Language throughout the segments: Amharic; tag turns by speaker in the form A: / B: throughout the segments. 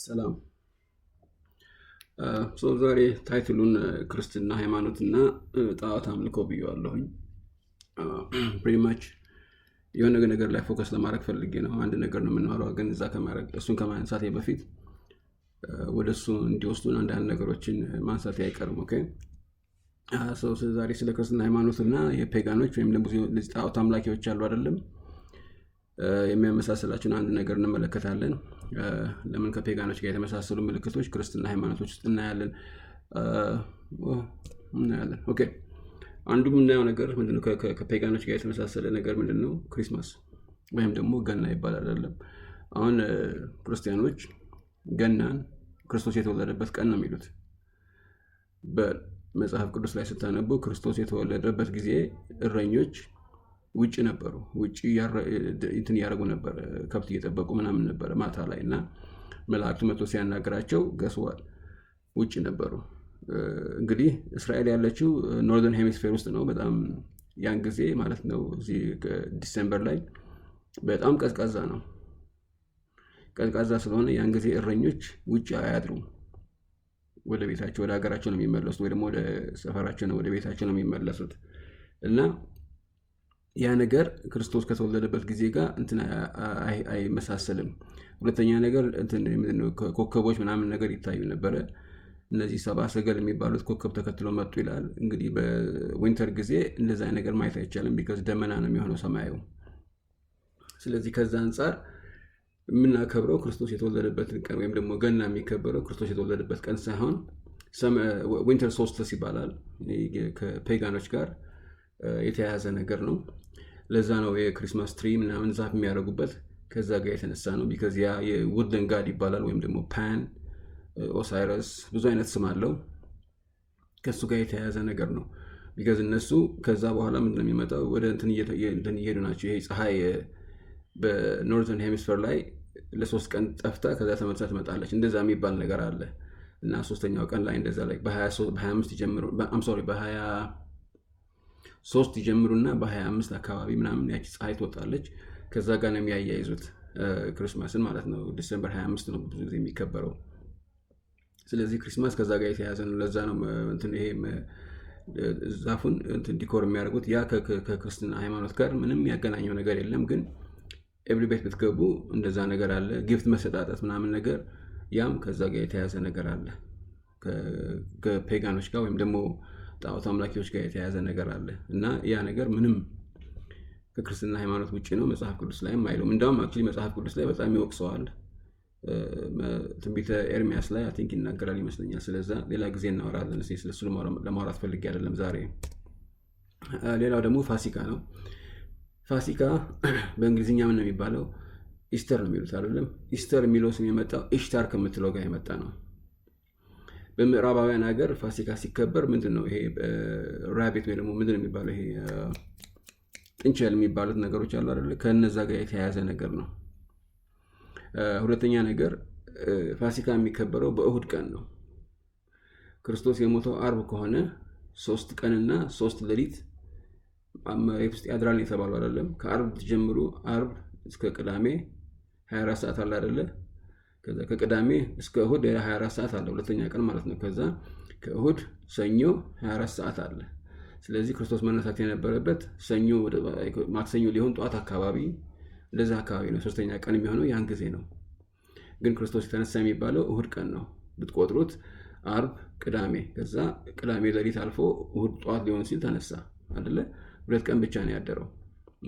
A: ሰላም ዛሬ ታይትሉን ክርስትና ሃይማኖትና ጣዖት አምልኮ ብየዋለሁኝ። ፕሪቲ ማች የሆነ ነገር ላይ ፎከስ ለማድረግ ፈልጌ ነው። አንድ ነገር ነው የምናወራው፣ ግን እሱን ከማንሳቴ በፊት ወደሱ እንዲወስዱን አንዳንድ ነገሮችን ማንሳቴ አይቀርም። ኦኬ ዛሬ ስለ ክርስትና ሃይማኖትና የፔጋኖች ወይም ደግሞ ጣዖት አምላኪዎች አሉ አይደለም የሚያመሳስላቸውን አንድ ነገር እንመለከታለን። ለምን ከፔጋኖች ጋር የተመሳሰሉ ምልክቶች ክርስትና ሃይማኖቶች ውስጥ እናያለን። ኦኬ አንዱ የምናየው ነገር ምንድነው? ከፔጋኖች ጋር የተመሳሰለ ነገር ምንድነው? ክሪስማስ ወይም ደግሞ ገና ይባላል አይደለም። አሁን ክርስቲያኖች ገናን ክርስቶስ የተወለደበት ቀን ነው የሚሉት። በመጽሐፍ ቅዱስ ላይ ስታነቡ ክርስቶስ የተወለደበት ጊዜ እረኞች ውጪ ነበሩ። ውጪ እንትን ያደረጉ ነበር፣ ከብት እየጠበቁ ምናምን ነበር ማታ ላይ እና መላእክቱ መጥቶ ሲያናግራቸው ገስዋል ውጪ ነበሩ። እንግዲህ እስራኤል ያለችው ኖርዘርን ሄሚስፌር ውስጥ ነው። በጣም ያን ጊዜ ማለት ነው እዚህ ዲሴምበር ላይ በጣም ቀዝቃዛ ነው። ቀዝቃዛ ስለሆነ ያን ጊዜ እረኞች ውጪ አያድሩም። ወደ ቤታቸው ወደ ሀገራቸው ነው የሚመለሱት፣ ወይ ደግሞ ወደ ሰፈራቸው ነው ወደ ቤታቸው ነው የሚመለሱት እና ያ ነገር ክርስቶስ ከተወለደበት ጊዜ ጋር እንትን አይመሳሰልም። ሁለተኛ ነገር እንትን ኮከቦች ምናምን ነገር ይታዩ ነበረ። እነዚህ ሰባ ሰገል የሚባሉት ኮከብ ተከትለው መጡ ይላል። እንግዲህ በዊንተር ጊዜ እንደዛ ነገር ማየት አይቻልም፣ ቢካዝ ደመና ነው የሚሆነው ሰማዩ። ስለዚህ ከዛ አንጻር የምናከብረው ክርስቶስ የተወለደበትን ቀን ወይም ደግሞ ገና የሚከበረው ክርስቶስ የተወለደበት ቀን ሳይሆን ዊንተር ሶልስቲስ ይባላል። ከፔጋኖች ጋር የተያያዘ ነገር ነው። ለዛ ነው የክሪስማስ ትሪ ምናምን ዛፍ የሚያደርጉበት ከዛ ጋር የተነሳ ነው። ቢካዝ ያ የውድለን ጋድ ይባላል ወይም ደግሞ ፓን ኦሳይረስ ብዙ አይነት ስም አለው። ከሱ ጋር የተያያዘ ነገር ነው። ቢካዝ እነሱ ከዛ በኋላ ምንድነው የሚመጣው ወደ እንትን እየሄዱ ናቸው። ይሄ ፀሐይ በኖርዘርን ሄሚስፌር ላይ ለ3 ቀን ጠፍታ ከዛ ተመልሳ ትመጣለች። እንደዛ የሚባል ነገር አለ እና ሶስተኛው ቀን ላይ እንደዛ ላይ በ25 ይጀምሩ በ23 ይጀምሩና በ25 አካባቢ ምናምን ያቺ ፀሐይ ትወጣለች። ከዛ ጋር ነው የሚያያይዙት ክሪስማስን ማለት ነው። ዲሴምበር 25 ነው ብዙ ጊዜ የሚከበረው። ስለዚህ ክሪስማስ ከዛ ጋር የተያያዘ ነው። ለዛ ነው እንትን ይሄ ዛፉን እንትን ዲኮር የሚያደርጉት። ያ ከክርስትና ሃይማኖት ጋር ምንም ያገናኘው ነገር የለም። ግን ኤቭሪ ቤት ብትገቡ እንደዛ ነገር አለ። ጊፍት መሰጣጣት ምናምን ነገር ያም ከዛ ጋር የተያያዘ ነገር አለ። ከፔጋኖች ጋር ወይም ደግሞ ጣዖት አምላኪዎች ጋር የተያያዘ ነገር አለ እና ያ ነገር ምንም ከክርስትና ሃይማኖት ውጪ ነው። መጽሐፍ ቅዱስ ላይም አይሉም። እንደውም አክቹሊ መጽሐፍ ቅዱስ ላይ በጣም ይወቅሰዋል። ትንቢተ ኤርሚያስ ላይ አይ ቲንክ ይናገራል ይመስለኛል። ስለዛ ሌላ ጊዜ እናወራለን። ስለሱ ለማውራት ፈልጌ አይደለም ዛሬ። ሌላው ደግሞ ፋሲካ ነው። ፋሲካ በእንግሊዝኛ ምን ነው የሚባለው? ኢስተር ነው የሚሉት አይደለም። ኢስተር የሚለው ስም የመጣው ኢሽታር ከምትለው ጋር የመጣ ነው። በምዕራባውያን ሀገር ፋሲካ ሲከበር ምንድነው ይሄ ራቢት ወይ ደግሞ ምንድነው የሚባለው ይሄ ጥንቸል የሚባሉት ነገሮች አሉ አይደል? ከነዛ ጋር የተያያዘ ነገር ነው። ሁለተኛ ነገር ፋሲካ የሚከበረው በእሁድ ቀን ነው። ክርስቶስ የሞተው አርብ ከሆነ 3 ቀንና 3 ሌሊት መሬት ውስጥ ያድራል የተባለው አይደለም። ከአርብ ጀምሮ አርብ እስከ ቅዳሜ 24 ሰዓት አለ አይደለ? ከዛ ከቅዳሜ እስከ እሁድ 24 ሰዓት አለ፣ ሁለተኛ ቀን ማለት ነው። ከዛ ከእሁድ ሰኞ 24 ሰዓት አለ። ስለዚህ ክርስቶስ መነሳት የነበረበት ሰኞ ወደ ማክሰኞ ሊሆን ጠዋት አካባቢ እንደዛ አካባቢ ነው። 3ኛ ቀን የሚሆነው ያን ጊዜ ነው። ግን ክርስቶስ የተነሳ የሚባለው እሁድ ቀን ነው ብትቆጥሩት። አርብ፣ ቅዳሜ፣ ከዛ ቅዳሜ ሌሊት አልፎ እሁድ ጠዋት ሊሆን ሲል ተነሳ አይደለ? 2 ቀን ብቻ ነው ያደረው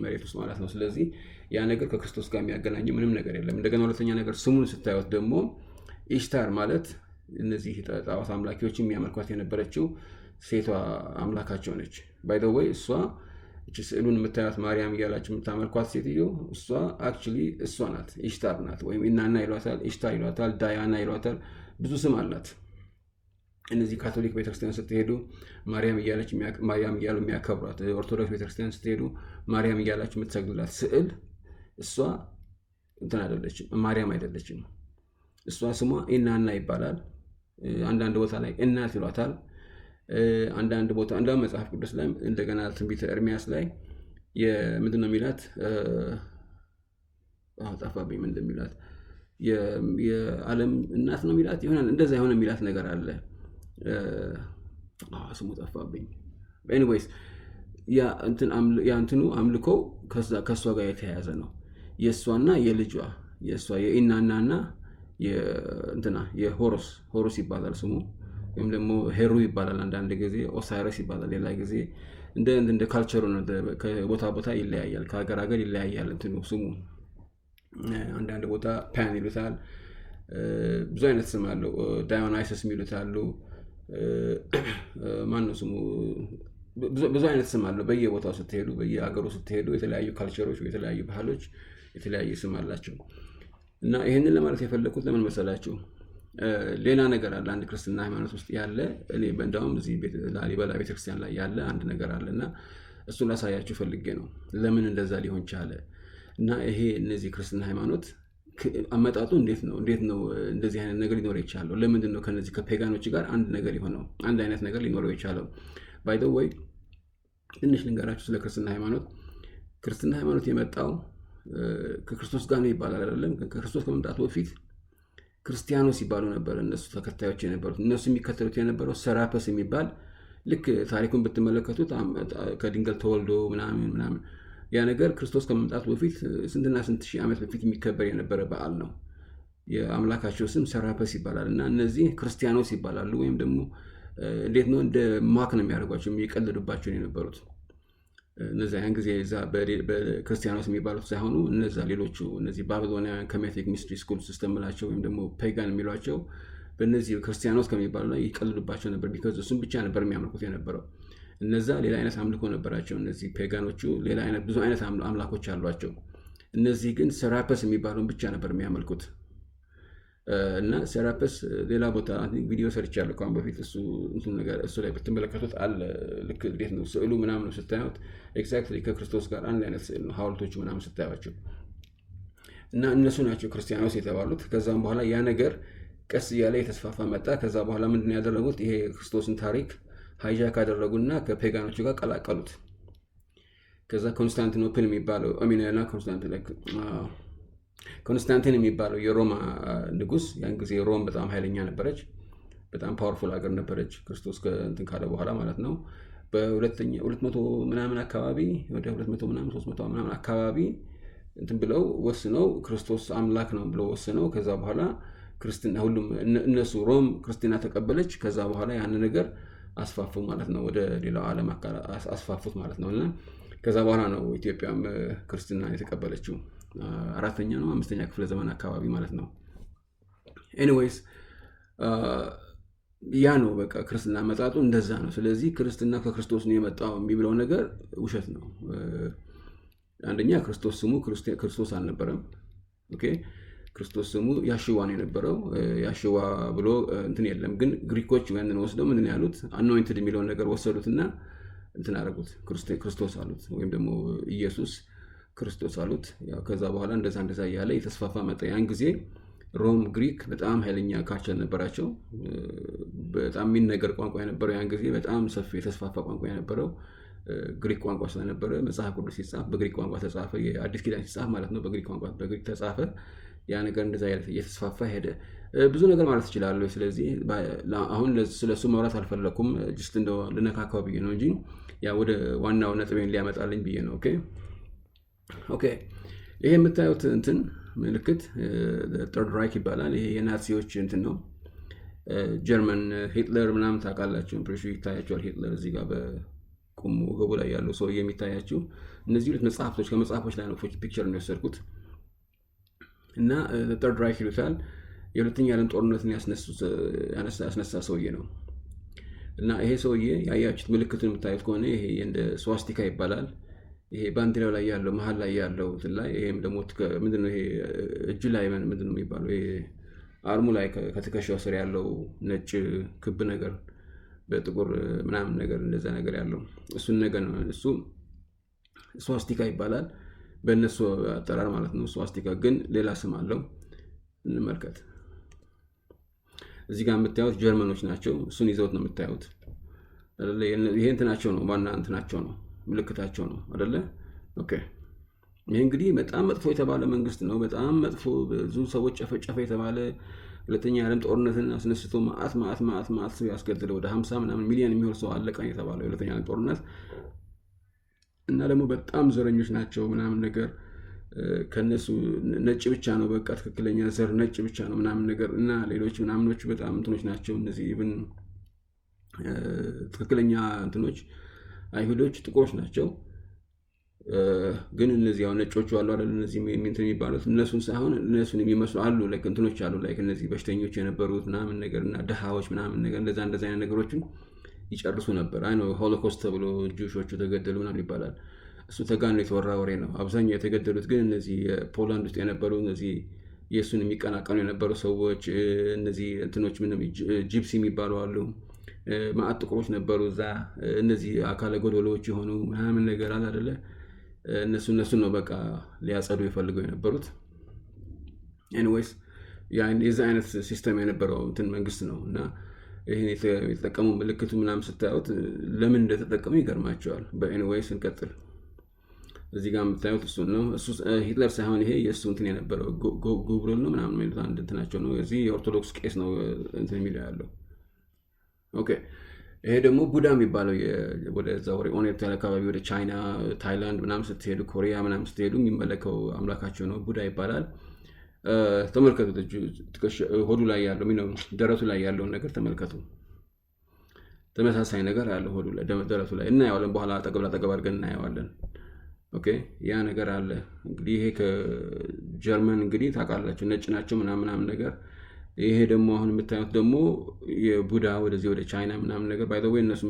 A: መሬት ውስጥ ማለት ነው። ስለዚህ ያ ነገር ከክርስቶስ ጋር የሚያገናኘው ምንም ነገር የለም። እንደገና ሁለተኛ ነገር ስሙን ስታዩት ደግሞ ኢሽታር ማለት እነዚህ ጣዖት አምላኪዎች የሚያመልኳት የነበረችው ሴቷ አምላካቸው ነች። ባይ ዘ ዌይ እሷ እቺ ስዕሉን የምታዩት ማርያም እያላችሁ የምታመልኳት ሴትዮ እሷ አክቹሊ እሷ ናት፣ ኢሽታር ናት። ወይም ኢናና ይሏታል፣ ኢሽታር ይሏታል፣ ዳያና ይሏታል፣ ብዙ ስም አላት። እነዚህ ካቶሊክ ቤተክርስቲያን ስትሄዱ ማርያም እያሉ የሚያከብሯት፣ ኦርቶዶክስ ቤተክርስቲያን ስትሄዱ ማርያም እያላችሁ የምትሰግዱላት ስዕል እሷ እንትን አይደለችም፣ ማርያም አይደለችም። እሷ ስሟ ኢናና ይባላል። አንዳንድ ቦታ ላይ እናት ይሏታል። አንዳንድ ቦታ እንደውም መጽሐፍ ቅዱስ ላይ እንደገና ትንቢተ ኤርሚያስ ላይ ምንድነው የሚላት? ጠፋብኝ ምን እንደሚላት የዓለም እናት ነው የሚላት ይሆናል እንደዛ የሆነ የሚላት ነገር አለ። ስሙ ጠፋብኝ። ኤኒዌይስ ያ እንትኑ አምልኮ ከሷ ጋር የተያያዘ ነው። የሷና የልጇ የሷ የኢናናና የእንትና የሆሮስ ይባላል ስሙ፣ ወይም ደግሞ ሄሩ ይባላል አንዳንድ ጊዜ፣ ኦሳይረስ ይባላል ሌላ ጊዜ። እንደ ካልቸሩ ነው፣ ከቦታ ቦታ ይለያያል፣ ከሀገር ሀገር ይለያያል እንትኑ ስሙ። አንዳንድ ቦታ ፓን ይሉታል፣ ብዙ አይነት ስም አለው። ዳዮናይሰስ የሚሉት አሉ፣ ማን ነው ስሙ፣ ብዙ አይነት ስም አለው። በየቦታው ስትሄዱ በየሀገሩ ስትሄዱ የተለያዩ ካልቸሮች የተለያዩ ባህሎች የተለያየ ስም አላቸው። እና ይህንን ለማለት የፈለኩት ለምን መሰላችሁ? ሌላ ነገር አለ አንድ ክርስትና ሃይማኖት ውስጥ ያለ፣ እኔ እንደውም እዚህ ላሊበላ ቤተክርስቲያን ላይ ያለ አንድ ነገር አለ እና እሱን ላሳያችሁ ፈልጌ ነው ለምን እንደዛ ሊሆን ቻለ። እና ይሄ እነዚህ ክርስትና ሃይማኖት አመጣጡ እንዴት ነው እንደዚህ አይነት ነገር ሊኖር የቻለው? ለምንድን ነው ከነዚህ ከፔጋኖች ጋር አንድ ነገር የሆነው? አንድ አይነት ነገር ሊኖረው የቻለው? ባይ ዘ ወይ ትንሽ ልንገራችሁ ስለ ክርስትና ሃይማኖት። ክርስትና ሃይማኖት የመጣው ከክርስቶስ ጋር ነው ይባላል አይደለም? ከክርስቶስ ከመምጣቱ በፊት ክርስቲያኖስ ይባሉ ነበር እነሱ ተከታዮች የነበሩት። እነሱ የሚከተሉት የነበረው ሰራፐስ የሚባል፣ ልክ ታሪኩን ብትመለከቱት ከድንገል ተወልዶ ምናምን ያ ነገር ክርስቶስ ከመምጣቱ በፊት ስንትና ስንት ሺህ ዓመት በፊት የሚከበር የነበረ በዓል ነው። የአምላካቸው ስም ሰራፐስ ይባላል። እና እነዚህ ክርስቲያኖስ ይባላሉ። ወይም ደግሞ እንዴት ነው እንደ ማክ ነው የሚያደርጓቸው፣ የሚቀልዱባቸው የነበሩት እነዚያ ያን ጊዜ እዛ በክርስቲያኖስ የሚባሉት ሳይሆኑ እነዛ ሌሎቹ እነዚህ ባቢሎናውያን ከሜቲክ ሚስትሪ ስኩል ሲስተም ላቸው ወይም ደግሞ ፔጋን የሚሏቸው በእነዚህ ክርስቲያኖስ ከሚባሉ ላይ ይቀልዱባቸው ነበር። ቢካዝ እሱም ብቻ ነበር የሚያመልኩት የነበረው። እነዛ ሌላ አይነት አምልኮ ነበራቸው። እነዚህ ፔጋኖቹ ሌላ አይነት ብዙ አይነት አምላኮች አሏቸው። እነዚህ ግን ሰራፐስ የሚባለውን ብቻ ነበር የሚያመልኩት። እና ሰራፐስ ሌላ ቦታ ቪዲዮ ሰርቻለሁ ከአሁን በፊት፣ እሱ ላይ ብትመለከቱት አለ። ልክ እንዴት ነው ስዕሉ ምናምን ስታዩት ኤግዛክትሊ ከክርስቶስ ጋር አንድ አይነት ስዕል ነው፣ ሐውልቶቹ ምናምን ስታዩቸው። እና እነሱ ናቸው ክርስቲያኖስ የተባሉት። ከዛም በኋላ ያ ነገር ቀስ እያለ የተስፋፋ መጣ። ከዛ በኋላ ምንድን ያደረጉት? ይሄ ክርስቶስን ታሪክ ሃይጃክ አደረጉና ከፔጋኖቹ ጋር ቀላቀሉት። ከዛ ኮንስታንቲኖፕል የሚባለው ኮንስታንቲን የሚባለው የሮማ ንጉስ፣ ያን ጊዜ ሮም በጣም ኃይለኛ ነበረች፣ በጣም ፓወርፉል ሀገር ነበረች፣ ክርስቶስ ከእንትን ካለ በኋላ ማለት ነው። በ200 ምናምን አካባቢ ወደ 200 ምናምን 300 ምናምን አካባቢ እንትን ብለው ወስነው ክርስቶስ አምላክ ነው ብለው ወስነው፣ ከዛ በኋላ ክርስትና ሁሉም እነሱ ሮም ክርስትና ተቀበለች። ከዛ በኋላ ያን ነገር አስፋፉ ማለት ነው፣ ወደ ሌላው ዓለም አስፋፉት ማለት ነው። እና ከዛ በኋላ ነው ኢትዮጵያም ክርስትና የተቀበለችው 4ኛ ነው 5ኛ ክፍለ ዘመን አካባቢ ማለት ነው። ኤኒዌይስ ያ ነው በቃ ክርስትና መጣጡ እንደዛ ነው። ስለዚህ ክርስትና ከክርስቶስ ነው የመጣው የሚብለው ነገር ውሸት ነው። አንደኛ ክርስቶስ ስሙ ክርስቶስ አልነበረም። ኦኬ፣ ክርስቶስ ስሙ ያሽዋ ነው የነበረው። ያሽዋ ብሎ እንትን የለም። ግን ግሪኮች ያንን ወስደው ምንድን ያሉት አኖይንትድ የሚለውን ነገር ወሰዱትና እንትን አደረጉት፣ ክርስቶስ አሉት፣ ወይም ደግሞ ኢየሱስ ክርስቶስ አሉት። ያው ከዛ በኋላ እንደዛ እያለ የተስፋፋ መጣ። ያን ጊዜ ሮም ግሪክ በጣም ኃይለኛ ካልቸር ነበራቸው። በጣም የሚነገር ቋንቋ የነበረው ያን ጊዜ በጣም ሰፊ የተስፋፋ ቋንቋ የነበረው ግሪክ ቋንቋ ስለነበረ መጽሐፍ ቅዱስ ሲጻፍ በግሪክ ቋንቋ ተጻፈ። የአዲስ ኪዳን ሲጻፍ ማለት ነው በግሪክ ቋንቋ በግሪክ ተጻፈ። ያ ነገር እንደዛ እየተስፋፋ ሄደ። ብዙ ነገር ማለት እችላለሁ። ስለዚህ አሁን ስለሱ ማውራት አልፈለኩም። ጅስት እንደው ልነካካው ብዬ ነው እንጂ ያ ወደ ዋናው ነጥቤን ሊያመጣልኝ ብዬ ነው። ኦኬ ይሄ የምታዩት እንትን ምልክት ተርድ ራይክ ይባላል። ይሄ የናዚዎች እንትን ነው። ጀርመን ሂትለር ምናምን ታውቃላችሁ፣ ፕሪሹ ይታያቸዋል። ሂትለር እዚህ ጋር በቁሙ ወገቡ ላይ ያለው ሰው የሚታያችሁ። እነዚህ ሁለት መጽሐፎች ከመጽሐፎች ላይ ነው ፒክቸር ነው የወሰድኩት። እና ተርድ ራይክ ይሉታል። የሁለተኛ ዓለም ጦርነትን ያስነሳ ሰውዬ ነው። እና ይሄ ሰውዬ ያያችሁት ምልክቱን የምታዩት ከሆነ ይሄ እንደ ስዋስቲካ ይባላል። ይሄ ባንዲራው ላይ ያለው መሀል ላይ ያለው እንትን ላይ ይሄም ደግሞ ምንድነው ይሄ እጅ ላይ ምንድነው የሚባለው ይሄ አርሙ ላይ ከትከሻው ስር ያለው ነጭ ክብ ነገር በጥቁር ምናምን ነገር እንደዛ ነገር ያለው እሱን ነገር ነው። እሱ ስዋስቲካ ይባላል በእነሱ አጠራር ማለት ነው። ስዋስቲካ ግን ሌላ ስም አለው። እንመልከት። እዚህ ጋር የምታዩት ጀርመኖች ናቸው። እሱን ይዘውት ነው የምታዩት አይደለ? ይሄ እንትናቸው ነው፣ ዋና እንትናቸው ነው፣ ምልክታቸው ነው አይደለ? ኦኬ ይሄ እንግዲህ በጣም መጥፎ የተባለ መንግስት ነው። በጣም መጥፎ ብዙ ሰዎች ጨፈጨፈ የተባለ ሁለተኛ የዓለም ጦርነትን አስነስቶ ማአት ሰው ያስገድለ ወደ 50 ምናምን ሚሊዮን የሚሆን ሰው አለቀ የተባለው የሁለተኛ የዓለም ጦርነት እና ደግሞ በጣም ዘረኞች ናቸው ምናምን ነገር ከነሱ ነጭ ብቻ ነው በቃ ትክክለኛ ዘር ነጭ ብቻ ነው ምናምን ነገር እና ሌሎች ምናምኖች በጣም እንትኖች ናቸው። እነዚህ ኢቭን ትክክለኛ እንትኖች አይሁዶች ጥቁሮች ናቸው። ግን እነዚህ ያው ነጮቹ አሉ አይደል እነዚህ እንትን የሚባሉት እነሱን ሳይሆን እነሱን የሚመስሉ አሉ ላይክ እንትኖች አሉ ላይክ እነዚህ በሽተኞች የነበሩት ምናምን ነገር እና ደሃዎች ምናምን ነገር እንደዛ አይነት ነገሮችን ይጨርሱ ነበር። አይ ነው ሆሎኮስት ተብሎ ጁሾቹ ተገደሉ ምናምን ይባላል። እሱ ተጋኖ የተወራ ወሬ ነው። አብዛኛው የተገደሉት ግን እነዚህ ፖላንድ ውስጥ የነበሩ እነዚህ ኢየሱስን የሚቀናቀኑ የነበሩ ሰዎች እነዚህ እንትኖች ምንም ጂፕሲ የሚባሉ አሉ። ማአት ጥቁሮች ነበሩ እዛ እነዚህ አካለ ጎደሎዎች የሆኑ ምናምን ነገር አለ አይደለ እነሱን ነው በቃ ሊያጸዱ ይፈልገው የነበሩት። ኤኒዌይስ የዛ አይነት ሲስተም የነበረው እንትን መንግስት ነው እና ይሄን የተጠቀሙ ምልክቱ ምናምን ስታዩት ለምን እንደተጠቀሙ ይገርማቸዋል። በኤኒዌይስ እንቀጥል። እዚህ ጋር የምታዩት እሱን ነው። እሱ ሂትለር ሳይሆን ይሄ የእሱ እንትን የነበረው ጉብሩል ነው ምናምን የሚሉት አንድ እንትናቸው ነው። እዚህ የኦርቶዶክስ ቄስ ነው እንትን የሚለው ያለው። ኦኬ ይሄ ደግሞ ቡዳ የሚባለው ወደዛ ወደ ኦሪየንታል አካባቢ ወደ ቻይና፣ ታይላንድ ምናምን ስትሄዱ፣ ኮሪያ ምናምን ስትሄዱ የሚመለከው አምላካቸው ነው። ቡዳ ይባላል። ተመልከቱ ሆዱ ላይ ያለው ደረቱ ላይ ያለውን ነገር ተመልከቱ። ተመሳሳይ ነገር ያለው ሆዱ ላይ ደረቱ ላይ እናየዋለን። በኋላ አጠገብ ላጠገብ አድርገን እናየዋለን። ኦኬ ያ ነገር አለ እንግዲህ። ይሄ ከጀርመን እንግዲህ ታውቃላችሁ ነጭ ናቸው ምናምን ነገር። ይሄ ደግሞ አሁን የምታዩት ደግሞ የቡዳ ወደዚህ ወደ ቻይና ምናምን ነገር ባይ ዘ ወይ እነሱ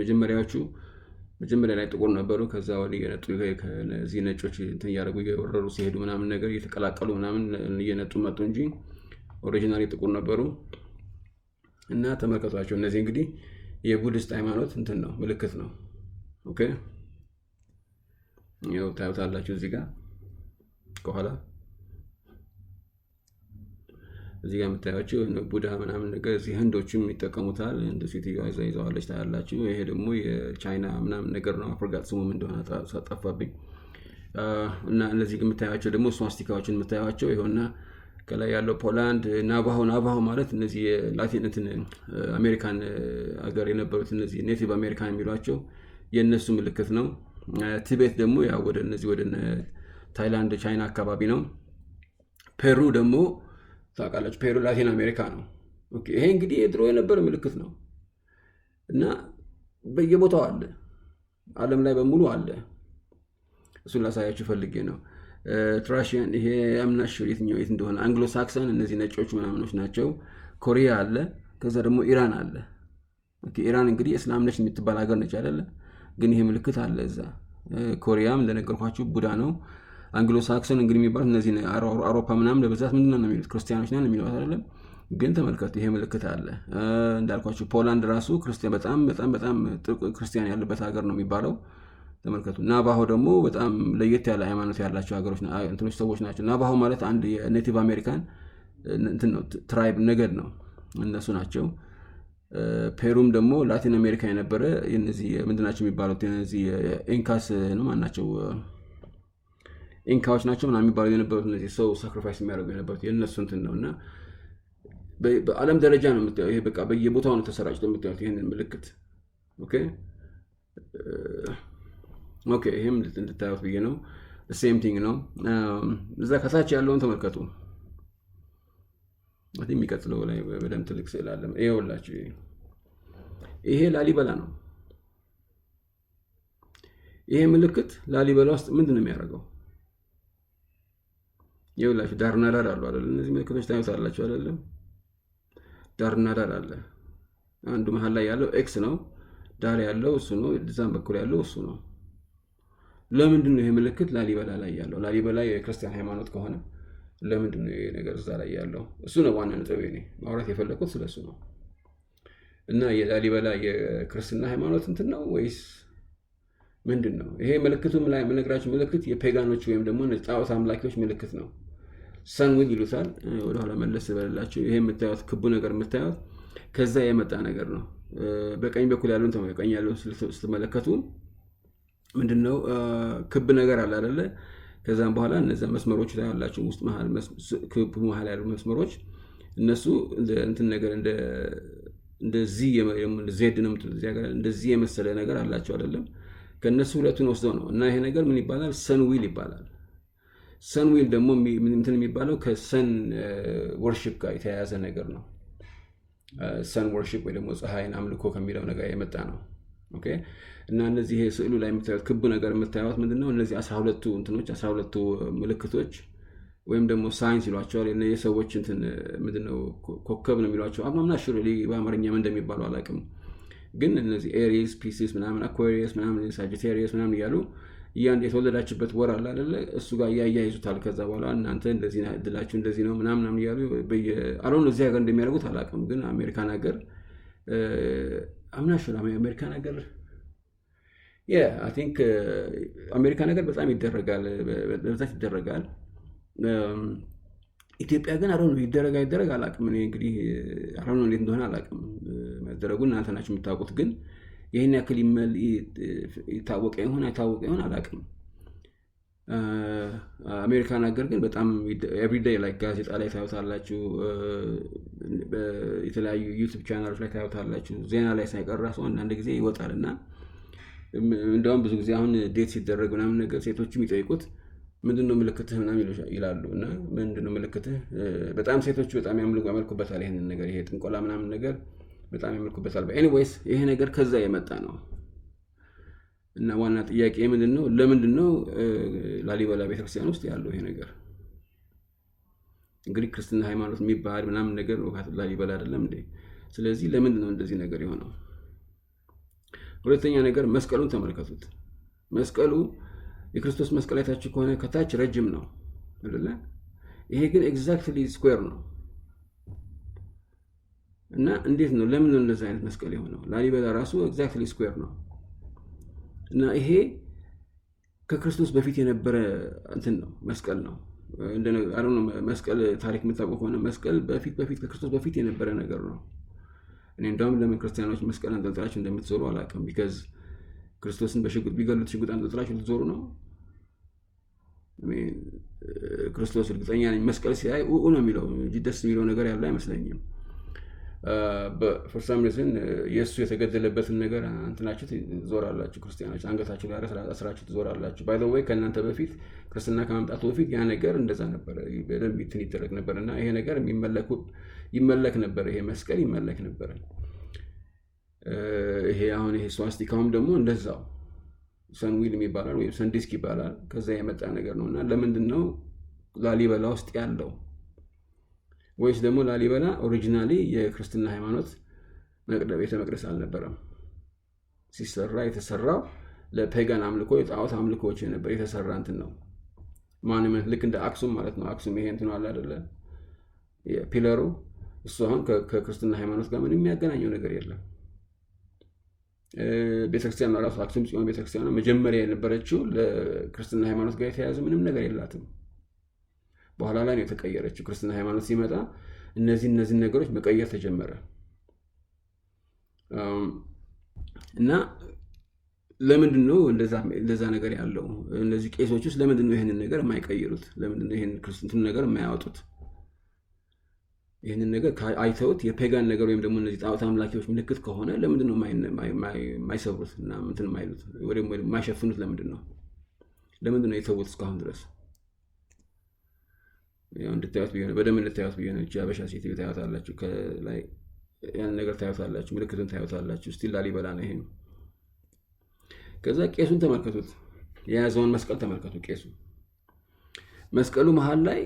A: መጀመሪያ ላይ ጥቁር ነበሩ። ከዛ ወዲህ እየነጡ ከዚህ ነጮች እንትን እያደረጉ እየወረሩ ሲሄዱ ምናምን ነገር እየተቀላቀሉ ምናምን እየነጡ መጡ እንጂ ኦሪጂናሊ ጥቁር ነበሩ። እና ተመልከቷቸው። እነዚህ እንግዲህ የቡድስት ሃይማኖት እንትን ነው ምልክት ነው። ኦኬ ያው ታዩታላችሁ እዚህ ጋር ከኋላ እዚህ ጋር የምታያቸው ቡዳ ምናምን ነገር እዚህ ህንዶችም ይጠቀሙታል። እንደ ሴትዮዋ ይዘዋለች ታያላችሁ። ይሄ ደግሞ የቻይና ምናምን ነገር ነው። አፍርጋት ስሙም እንደሆነ ጠፋብኝ። እና እነዚህ የምታያቸው ደግሞ ስዋስቲካዎችን የምታያቸው ይኸውና ከላይ ያለው ፖላንድ ናቫሆ ማለት እነዚህ ላቲን አሜሪካን አገር የነበሩት እነዚህ ኔቲቭ አሜሪካን የሚሏቸው የእነሱ ምልክት ነው። ቲቤት ደግሞ ያው ወደ እነዚህ ወደ ታይላንድ ቻይና አካባቢ ነው። ፔሩ ደግሞ ታውቃላችሁ ፔሩ ላቲን አሜሪካ ነው። ኦኬ ይሄ እንግዲህ የድሮ የነበረ ምልክት ነው እና በየቦታው አለ፣ ዓለም ላይ በሙሉ አለ። እሱን ላሳያችሁ ፈልጌ ነው። ትራሽያን ይሄ አምናሽ የትኛው የት እንደሆነ አንግሎ ሳክሰን እነዚህ ነጮች ምናምኖች ናቸው። ኮሪያ አለ፣ ከዛ ደግሞ ኢራን አለ። ኦኬ ኢራን እንግዲህ እስላም ነች የምትባል ሀገር ነች አይደለ? ግን ይሄ ምልክት አለ እዛ። ኮሪያም እንደነገርኳችሁ ቡዳ ነው። አንግሎ ሳክሰን እንግዲህ የሚባሉት እነዚህ አውሮፓ ምናምን በብዛት ምንድነው ነው የሚሉት ክርስቲያኖች ነን የሚሉት አይደለም። ግን ተመልከቱ ይሄ ምልክት አለ። እንዳልኳችሁ ፖላንድ ራሱ ክርስቲያን በጣም ክርስቲያን ያለበት ሀገር ነው የሚባለው። ተመልከቱ። ናቫሆ ደግሞ በጣም ለየት ያለ ሃይማኖት ያላቸው ሀገሮች እንትኖች ሰዎች ናቸው። ናቫሆ ማለት አንድ የኔቲቭ አሜሪካን እንትን ነው ትራይብ ነገድ ነው እነሱ ናቸው። ፔሩም ደግሞ ላቲን አሜሪካ የነበረ እነዚህ ምንድናቸው የሚባሉት እነዚህ ኢንካስ ነው ማናቸው ኢንካዎች ናቸው ምናምን የሚባሉ የነበሩት እነዚህ ሰው ሳክሪፋይስ የሚያደርጉ የነበሩት የእነሱ እንትን ነው። እና በዓለም ደረጃ ነው የምታየው። ይሄ በቃ በየቦታው ነው ተሰራጭቶ የምታዩት ይሄንን ምልክት። ኦኬ ይሄም እንድታዩት ብዬ ነው። ሴም ቲንግ ነው። እዛ ከታች ያለውን ተመልከቱ። የሚቀጥለው ላይ በደንብ ትልቅ ስዕል አለ። ይኸውላችሁ ይሄ ላሊበላ ነው። ይሄ ምልክት ላሊበላ ውስጥ ምንድን ነው የሚያደርገው? ይኸውላችሁ ዳርና ዳር አሉ አይደል? እነዚህ ምልክቶች ታዩታላችሁ አይደለም? ዳርና ዳር አለ። አንዱ መሀል ላይ ያለው ኤክስ ነው። ዳር ያለው እሱ ነው። እዛም በኩል ያለው እሱ ነው። ለምንድን ነው ይሄ ምልክት ላሊበላ ላይ ያለው? ላሊበላ የክርስቲያን ሃይማኖት ከሆነ ለምንድን ነው ይሄ ነገር እዛ ላይ ያለው? እሱ ነው ዋና ነጥቤ። እኔ ማውራት የፈለኩት ስለሱ ነው። እና የላሊበላ የክርስትና ሃይማኖት እንትን ነው ወይስ ምንድን ነው? ይሄ ምልክቱ ላይ የምነግራችሁ ምልክት የፔጋኖች ወይም ደግሞ ጣዖት አምላኪዎች ምልክት ነው። ሰንዊል ይሉታል። ወደኋላ መለስ በሌላችሁ ይሄ የምታዩት ክቡ ነገር የምታዩት ከዛ የመጣ ነገር ነው። በቀኝ በኩል ያለውን ቀኝ ያለውን ስትመለከቱ ምንድነው ክብ ነገር አለ አይደለ? ከዛም በኋላ እነዛ መስመሮች ታያላችሁ ውስጥ ክቡ መሀል ያሉ መስመሮች እነሱ እንትን ነገር እንደዚህ ዜድ ነው እንደዚህ የመሰለ ነገር አላቸው አይደለም። ከነሱ ሁለቱን ወስደው ነው እና ይሄ ነገር ምን ይባላል? ሰን ዊል ይባላል። ሰን ዊል ደግሞ እንትን የሚባለው ከሰን ወርሺፕ ጋር የተያያዘ ነገር ነው። ሰን ወርሺፕ ወይ ደግሞ ፀሐይን አምልኮ ከሚለው ነገር የመጣ ነው። ኦኬ። እና እነዚህ ስዕሉ ላይ የምታዩት ክብ ነገር የምታዩት ምንድነው? እነዚህ 12ቱ እንትኖች 12ቱ ምልክቶች ወይም ደግሞ ሳይንስ ይሏቸዋል። የሰዎች እንትን ምንድነው ኮከብ ነው የሚሏቸው። አማምና ሹሪ በአማርኛ ምን እንደሚባሉ አላውቅም። ግን እነዚህ ኤሪስ፣ ፒሲስ ምናምን፣ አኳሪየስ ምናምን፣ ሳጂቴሪየስ ምናምን እያሉ የተወለዳችበት ወር አለ አይደለ? እሱ ጋር እያያይዙታል። ከዛ በኋላ እናንተ እንደዚህ እድላችሁ እንደዚህ ነው ምናምን እያሉ አሁን እዚህ ሀገር እንደሚያደርጉት አላውቅም። ግን አሜሪካን ሀገር አምናሹ አሜሪካን ሀገር አይ ቲንክ አሜሪካን ሀገር በጣም ይደረጋል፣ በብዛት ይደረጋል። ኢትዮጵያ ግን አሁን ይደረግ አላውቅም። እኔ እንግዲህ አሁን እንዴት እንደሆነ አላውቅም። መደረጉ እናንተ ናችሁ የምታውቁት። ግን ይህን ያክል ይታወቀ ይሆን አይታወቀ ይሆን አላውቅም። አሜሪካን ሀገር ግን በጣም ኤቭሪዴይ ላይ ጋዜጣ ላይ ታዩታላችሁ፣ የተለያዩ ዩቲዩብ ቻናሎች ላይ ታዩታላችሁ፣ ዜና ላይ ሳይቀር ራሱ አንዳንድ ጊዜ ይወጣል። እና እንደውም ብዙ ጊዜ አሁን ዴት ሲደረግ ምናምን ነገር ሴቶችም የሚጠይቁት ምንድነው ምልክትህ ምናምን ይላሉ። እና ምንድነው ምልክትህ? በጣም ሴቶች በጣም ያመልኩበታል ይሄንን ነገር፣ ይሄ ጥንቆላ ምናምን ነገር በጣም ያመልኩበታል። ኤኒዌይስ ይሄ ነገር ከዛ የመጣ ነው። እና ዋና ጥያቄ ምንድነው? ለምንድነው ላሊበላ ቤተክርስቲያን ውስጥ ያለው ይሄ ነገር? እንግዲህ ክርስትና ሃይማኖት የሚባል ምናምን ነገር ላሊበላ አይደለም እንዴ? ስለዚህ ለምንድነው እንደዚህ ነገር የሆነው? ሁለተኛ ነገር መስቀሉን ተመልከቱት። መስቀሉ የክርስቶስ መስቀል አይታችሁ ከሆነ ከታች ረጅም ነው አይደለ? ይሄ ግን ኤግዛክትሊ ስኩዌር ነው። እና እንዴት ነው? ለምን ነው እንደዚህ አይነት መስቀል የሆነው? ላሊበላ ራሱ ኤግዛክትሊ ስኩዌር ነው። እና ይሄ ከክርስቶስ በፊት የነበረ እንትን ነው፣ መስቀል ነው። መስቀል ታሪክ የምታውቁ ከሆነ መስቀል በፊት ከክርስቶስ በፊት የነበረ ነገር ነው። እኔ እንደውም ለምን ክርስቲያኖች መስቀል አንጠልጥላችሁ እንደምትዞሩ አላውቅም። ቢካዝ ክርስቶስን በሽጉጥ ቢገሉት ሽጉጥ አንጠልጥላችሁ ልትዞሩ ነው? ክርስቶስ እርግጠኛ ነኝ መስቀል ሲያይ ነው የሚለው እንጂ ደስ የሚለው ነገር ያለው አይመስለኝም። በፎር ሳም ሪዝን የእሱ የተገደለበትን ነገር እንትናችሁ ትዞራላችሁ። ክርስቲያኖች አንገታችሁ ላይ አስራችሁ ትዞራላችሁ። ባይ ዘ ዌይ ከእናንተ በፊት ክርስትና ከማምጣቱ በፊት ያ ነገር እንደዛ ነበረ፣ በደንብ እንትን ይደረግ ነበር። እና ይሄ ነገር ይመለክ ነበር፣ ይሄ መስቀል ይመለክ ነበር። ይሄ አሁን ይሄ ስዋስቲካውም ደግሞ እንደዛው ሰንዊል ይባላል ወይ ሰንዲስክ ይባላል። ከዛ የመጣ ነገር ነው። እና ለምንድን ነው ላሊበላ ውስጥ ያለው? ወይስ ደግሞ ላሊበላ ኦሪጂናሊ የክርስትና ሃይማኖት ቤተ መቅደስ አልነበረም? ሲሰራ የተሰራው ለፔጋን አምልኮ የጣዖት አምልኮዎች ነበር የተሰራ እንትን ነው። ማኑመንት ልክ እንደ አክሱም ማለት ነው። አክሱም ይሄ እንትን አለ አይደለ? የፒለሩ እሱ አሁን ከክርስትና ሃይማኖት ጋር ምንም የሚያገናኘው ነገር የለም። ቤተክርስቲያን ራሱ አክሱም ጽዮን ቤተክርስቲያን መጀመሪያ የነበረችው ለክርስትና ሃይማኖት ጋር የተያያዘ ምንም ነገር የላትም። በኋላ ላይ ነው የተቀየረችው። ክርስትና ሃይማኖት ሲመጣ እነዚህ ነገሮች መቀየር ተጀመረ። እና ለምንድን ነው እንደዛ ነገር ያለው? እነዚህ ቄሶች ውስጥ ለምንድን ነው ይሄንን ነገር የማይቀይሩት? ለምንድን ነው ይሄን ክርስትና ነገር የማያወጡት? ይህንን ነገር አይተውት የፔጋን ነገር ወይም ደግሞ እነዚህ ጣዖት አምላኪዎች ምልክት ከሆነ ለምንድን ነው የማይሰብሩት እና እንትን የማይሉት ወይም የማይሸፍኑት? ለምንድን ነው የተውት እስካሁን ድረስ? ያው እንድታዩት ቢሆን በደንብ እንድታዩት ቢሆን እቺ አበሻ ሴት ታዩታላችሁ፣ ከላይ ያን ነገር ታዩታላችሁ፣ ምልክቱን ታዩታላችሁ። እስቲ ላሊበላ ነው ይሄ። ከዛ ቄሱን ተመልከቱት፣ የያዘውን መስቀል ተመልከቱ። ቄሱ መስቀሉ መሃል ላይ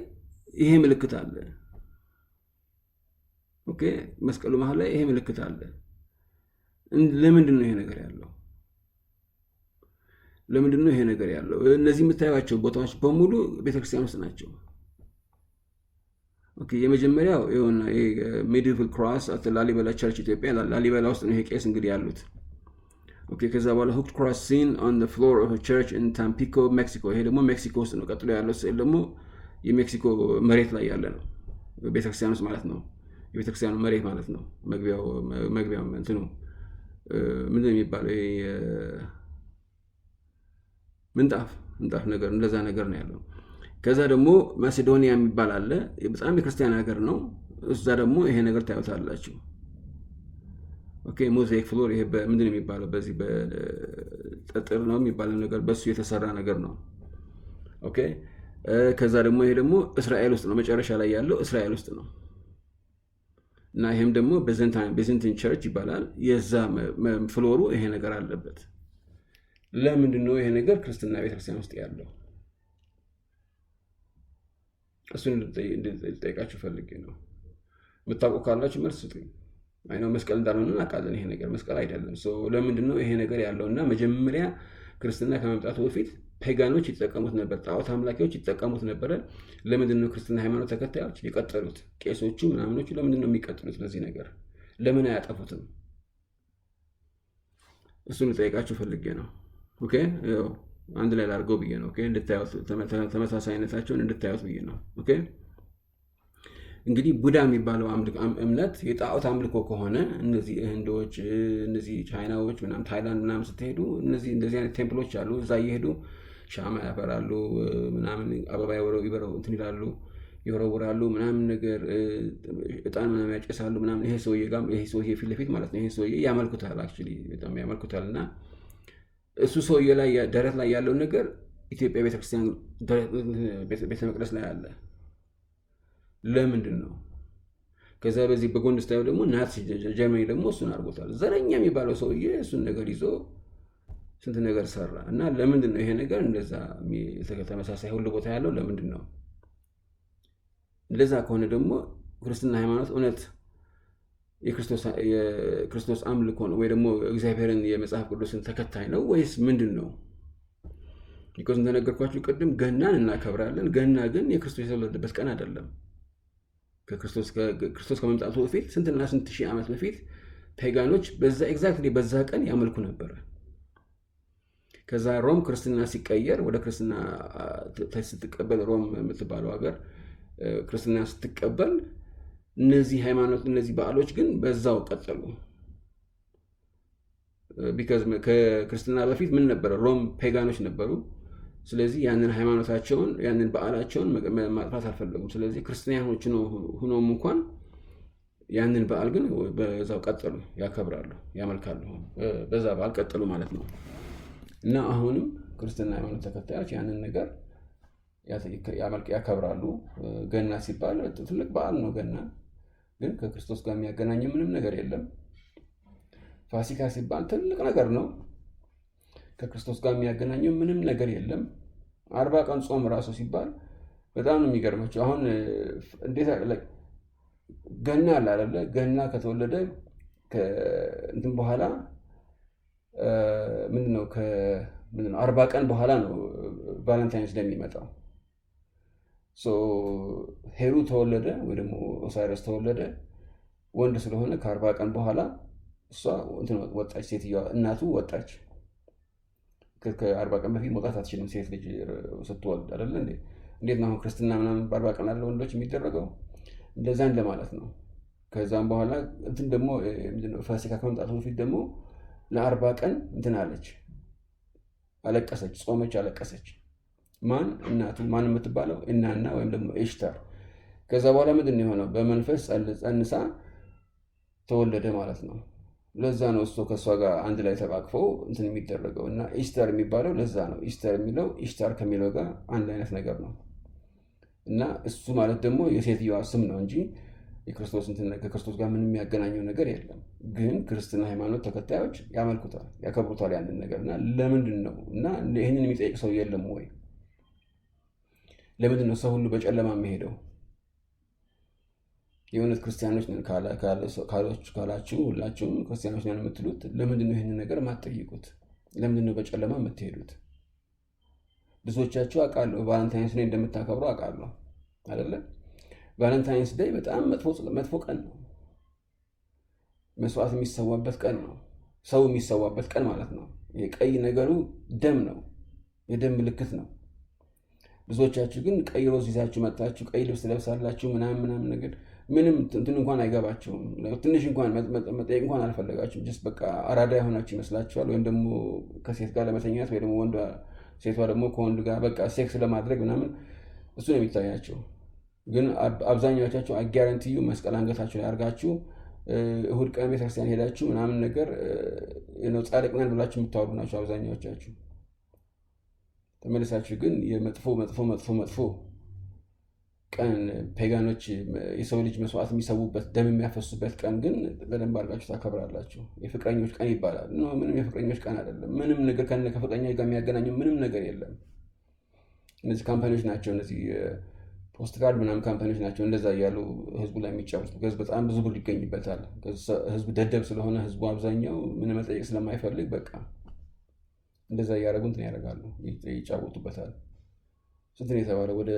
A: ይሄ ምልክት አለ። ኦኬ፣ መስቀሉ መሃል ላይ ይሄ ምልክት አለ። ለምንድን ነው ይሄ ነገር ያለው? ለምንድን ነው ይሄ ነገር ያለው? እነዚህ የምታዩቸው ቦታዎች በሙሉ ቤተክርስቲያን ውስጥ ናቸው። ኦኬ፣ የመጀመሪያው የሆነ ሜዲቫል ክሮስ አት ላሊበላ ቸርች ኢትዮጵያ ላሊበላ ውስጥ ነው ይሄ ቄስ እንግዲህ ያሉት። ኦኬ፣ ከዛ በኋላ hooked cross seen on the floor of a church in Tampico, Mexico። ይሄ ደግሞ ሜክሲኮ ውስጥ ነው። ቀጥሎ ያለው ስዕል ደግሞ የሜክሲኮ መሬት ላይ ያለ ነው፣ ቤተክርስቲያን ውስጥ ማለት ነው። የቤተክርስቲያኑ መሬት ማለት ነው። መግቢያው እንትኑ ምንድን ነው የሚባለው? ይሄ ምንጣፍ ነገር እንደዛ ነገር ነው ያለው። ከዛ ደግሞ ማሴዶኒያ የሚባል አለ። በጣም የክርስቲያን ሀገር ነው። እዛ ደግሞ ይሄ ነገር ታዩታላችሁ። ኦኬ ሞዛይክ ፍሎር ይሄ ምንድን ነው የሚባለው? በዚህ በጠጥር ነው የሚባለው ነገር በሱ የተሰራ ነገር ነው። ኦኬ ከዛ ደግሞ ይሄ ደግሞ እስራኤል ውስጥ ነው። መጨረሻ ላይ ያለው እስራኤል ውስጥ ነው። እና ይሄም ደግሞ ቤዘንታይን ቸርች ይባላል። የዛ ፍሎሩ ይሄ ነገር አለበት። ለምንድን ነው ይሄ ነገር ክርስትና ቤተክርስቲያን ውስጥ ያለው? እሱን ልጠይቃችሁ ፈልጌ ነው። የምታውቁ ካላችሁ መልስ ስጡኝ። አይነው መስቀል እንዳልሆነ እናውቃለን። ይሄ ነገር መስቀል አይደለም። ለምንድን ነው ይሄ ነገር ያለው? እና መጀመሪያ ክርስትና ከመምጣቱ በፊት ፔጋኖች ይጠቀሙት ነበር፣ ጣዖት አምላኪዎች ይጠቀሙት ነበረ። ለምንድን ነው ክርስትና ሃይማኖት ተከታዮች የቀጠሉት? ቄሶቹ ምናምኖቹ ለምንድን ነው የሚቀጥሉት? ለዚህ ነገር ለምን አያጠፉትም? እሱን ልጠይቃችሁ ፈልጌ ነው። ኦኬ አንድ ላይ ላድርገው ብዬ ነው። ኦኬ እንድታዩት ተመሳሳይነታቸውን እንድታዩት ብዬ ነው። ኦኬ እንግዲህ ቡዳ የሚባለው እምነት የጣዖት አምልኮ ከሆነ እነዚህ ህንዶች፣ እነዚህ ቻይናዎች ምናምን ታይላንድ ምናምን ስትሄዱ እነዚህ እንደዚህ አይነት ቴምፕሎች አሉ። እዛ እየሄዱ ሻማ ያፈራሉ ምናምን፣ አበባ እንትን ይላሉ፣ ይወረውራሉ ምናምን ነገር፣ እጣን ምናምን ያጨሳሉ ምናምን። ይሄ ሰውዬ ፊት ለፊት ማለት ነው። ይሄ ሰውዬ ያመልኩታል፣ አክቹዋሊ በጣም ያመልኩታል። እና እሱ ሰውዬ ላይ ደረት ላይ ያለው ነገር ኢትዮጵያ ቤተክርስቲያን ቤተ መቅደስ ላይ አለ። ለምንድን ነው? ከዛ በዚህ በጎን ስታዩ ደግሞ ናዚ ጀርመኒ ደግሞ እሱን አድርጎታል። ዘረኛ የሚባለው ሰውዬ እሱን ነገር ይዞ ስንት ነገር ሰራ። እና ለምንድን ነው ይሄ ነገር እንደዛ ተመሳሳይ ሁሉ ቦታ ያለው? ለምንድን ነው? እንደዛ ከሆነ ደግሞ ክርስትና ሃይማኖት እውነት የክርስቶስ አምልኮ ነው ወይ ደግሞ እግዚአብሔርን የመጽሐፍ ቅዱስን ተከታይ ነው ወይስ ምንድን ነው? ቢኮዝ እንደነገርኳችሁ ቅድም ገናን እናከብራለን። ገና ግን የክርስቶስ የተወለደበት ቀን አይደለም። ክርስቶስ ከመምጣቱ በፊት ስንትና ስንት ሺህ ዓመት በፊት ፔጋኖች በዛ ኤግዛክትሊ በዛ ቀን ያመልኩ ነበር። ከዛ ሮም ክርስትና ሲቀየር ወደ ክርስትና ስትቀበል፣ ሮም የምትባለው ሀገር ክርስትና ስትቀበል እነዚህ በዓሎች ግን በዛው ቀጠሉ። ቢካዝ ከክርስትና በፊት ምን ነበረ? ሮም ፔጋኖች ነበሩ። ስለዚህ ያንን ሃይማኖታቸውን ያንን በዓላቸውን ማጥፋት አልፈለጉም። ስለዚህ ክርስቲያኖች ሆኖም እንኳን ያንን በዓል ግን በዛው ቀጠሉ፣ ያከብራሉ፣ ያመልካሉ። በዛ በዓል ቀጠሉ ማለት ነው። እና አሁንም ክርስትና ሃይማኖት ተከታዮች ያንን ነገር ያከብራሉ። ገና ሲባል ትልቅ በዓል ነው። ገና ግን ከክርስቶስ ጋር የሚያገናኘው ምንም ነገር የለም። ፋሲካ ሲባል ትልቅ ነገር ነው። ከክርስቶስ ጋር የሚያገናኘው ምንም ነገር የለም። 40 ቀን ጾም ራሱ ሲባል በጣም ነው የሚገርማቸው። አሁን እንዴት ገና አለ አይደለ? ገና ከተወለደ እንትን በኋላ ምንድነው 40 ቀን በኋላ ነው ቫለንታይንስ ዴይ የሚመጣው። ሄሩ ተወለደ ወይ ደግሞ ኦሳይረስ ተወለደ። ወንድ ስለሆነ ከ40 ቀን በኋላ እሷ ወጣች፣ ሴትዮዋ እናቱ ወጣች። ከ40 ቀን በፊት መውጣት አትችልም ሴት ልጅ ስትወልድ አይደለ እንዴ? እንዴት ነው ክርስትና ምናምን በ40 ቀን አለ ወንዶች የሚደረገው? እንደዛ ለማለት ነው። ከዛም በኋላ እንትን ደግሞ ፋሲካ ከመምጣቱ በፊት ደግሞ ለ40 ቀን እንትን አለች፣ አለቀሰች፣ ጾመች፣ አለቀሰች። ማን? እናቱ። ማን የምትባለው? እናና ወይም ደግሞ ኢሽታር። ከዛ በኋላ ምንድን ነው የሆነው? በመንፈስ ጸንሳ ተወለደ ማለት ነው። ለዛ ነው እሱ ከእሷ ጋር አንድ ላይ ተቃቅፈው እንትን የሚደረገው። እና ኢስተር የሚባለው ለዛ ነው። ኢስተር የሚለው ኢሽታር ከሚለው ጋር አንድ አይነት ነገር ነው። እና እሱ ማለት ደግሞ የሴትዮዋ ስም ነው እንጂ ከክርስቶስ ጋር ምንም የሚያገናኘው ነገር የለም። ግን ክርስትና ሃይማኖት ተከታዮች ያመልኩታል፣ ያከብሩታል ያንን ነገር። እና ለምንድን ነው? እና ይህንን የሚጠይቅ ሰው የለም ወይ? ለምንድን ነው ሰው ሁሉ በጨለማ የሚሄደው? የእውነት ክርስቲያኖች ነን ካላችሁ ሁላችሁም ክርስቲያኖች ነን የምትሉት ለምንድን ነው ይህንን ነገር የማትጠይቁት? ለምንድን ነው በጨለማ የምትሄዱት? ብዙዎቻችሁ አውቃለሁ ቫለንታይንስ ዴይ እንደምታከብሩ አውቃለሁ አይደለ? ቫለንታይንስ ዴይ በጣም መጥፎ ቀን ነው። መስዋዕት የሚሰዋበት ቀን ነው። ሰው የሚሰዋበት ቀን ማለት ነው። የቀይ ነገሩ ደም ነው፣ የደም ምልክት ነው። ብዙዎቻችሁ ግን ቀይ ሮዝ ይዛችሁ መጣችሁ፣ ቀይ ልብስ ለብሳላችሁ ምናምን ነገር ምንም እንትን እንኳን አይገባችሁም። ትንሽ እንኳን መጠየቅ እንኳን አልፈለጋችሁም። ጀስት በቃ አራዳ የሆናችሁ ይመስላችኋል። ወይም ደግሞ ከሴት ጋር ለመተኛት ወይ ደግሞ ሴቷ ደግሞ ከወንድ ጋር በቃ ሴክስ ለማድረግ ምናምን እሱ ነው የሚታያቸው። ግን አብዛኛዎቻችሁ አጋራንቲዩ መስቀል አንገታችሁ ላይ አድርጋችሁ እሁድ ቀን ቤተክርስቲያን ሄዳችሁ ምናምን ነገር ጻድቅ ነን ብላችሁ የምታወሩ ናቸው አብዛኛዎቻችሁ። ተመልሳችሁ ግን የመጥፎ መጥፎ መጥፎ መጥፎ ቀን ፔጋኖች የሰው ልጅ መስዋዕት የሚሰዉበት ደም የሚያፈሱበት ቀን ግን በደንብ አድርጋችሁ ታከብራላችሁ። የፍቅረኞች ቀን ይባላል። ምንም የፍቅረኞች ቀን አይደለም። ምንም ነገር ከፍቅረኛ ጋር የሚያገናኘው ምንም ነገር የለም። እነዚህ ካምፓኒዎች ናቸው፣ እነዚህ ፖስት ካርድ ምናምን ካምፓኒዎች ናቸው እንደዛ እያሉ ህዝቡ ላይ የሚጫወቱት። ገዝ በጣም ብዙ ብር ይገኝበታል። ህዝቡ ደደብ ስለሆነ ህዝቡ አብዛኛው ምን መጠየቅ ስለማይፈልግ በቃ እንደዛ እያደረጉ እንትን ያደርጋሉ፣ ይጫወቱበታል። ስንት ነው የተባለው? ወደ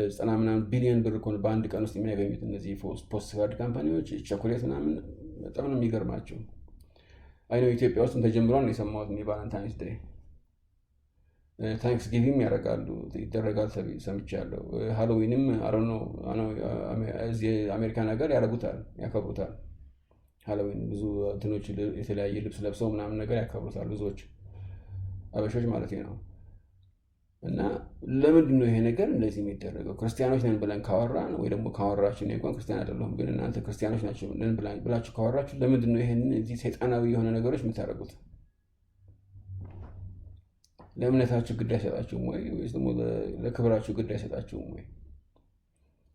A: 90 ምናምን ቢሊዮን ብር እኮ በአንድ ቀን ውስጥ የሚያገኙት እነዚህ ፖስት ካርድ ካምፓኒዎች። ቸኮሌት ምናምን በጣም ነው የሚገርማቸው። አይ ነው ኢትዮጵያ ውስጥ ተጀምሯል ነው የሰማሁት። ቫለንታይንስ ዴይ ታንክስ ጊቪንግ ይደረጋል ሰምቻለሁ። ሃሎዊንም እዚህ አሜሪካን ሀገር ያከብሩታል። ሃሎዊን ብዙ እንትኖች የተለያየ ልብስ ለብሰው ምናምን ነገር ያከብሩታል ብዙዎች አበሾች ማለት ነው። እና ለምንድን ነው ይሄ ነገር እንደዚህ የሚደረገው? ክርስቲያኖች ነን ብለን ካወራን ወይ ደግሞ ካወራችሁ እኔ እንኳን ክርስቲያን አይደለሁም፣ ግን እናንተ ክርስቲያኖች ናቸው ብላችሁ ካወራችሁ ለምንድን ነው ይሄንን እዚህ ሰይጣናዊ የሆነ ነገሮች የምታደርጉት? ለእምነታችሁ ግድ አይሰጣችሁም ወይ? ወይስ ደግሞ ለክብራችሁ ግድ አይሰጣችሁም ወይ?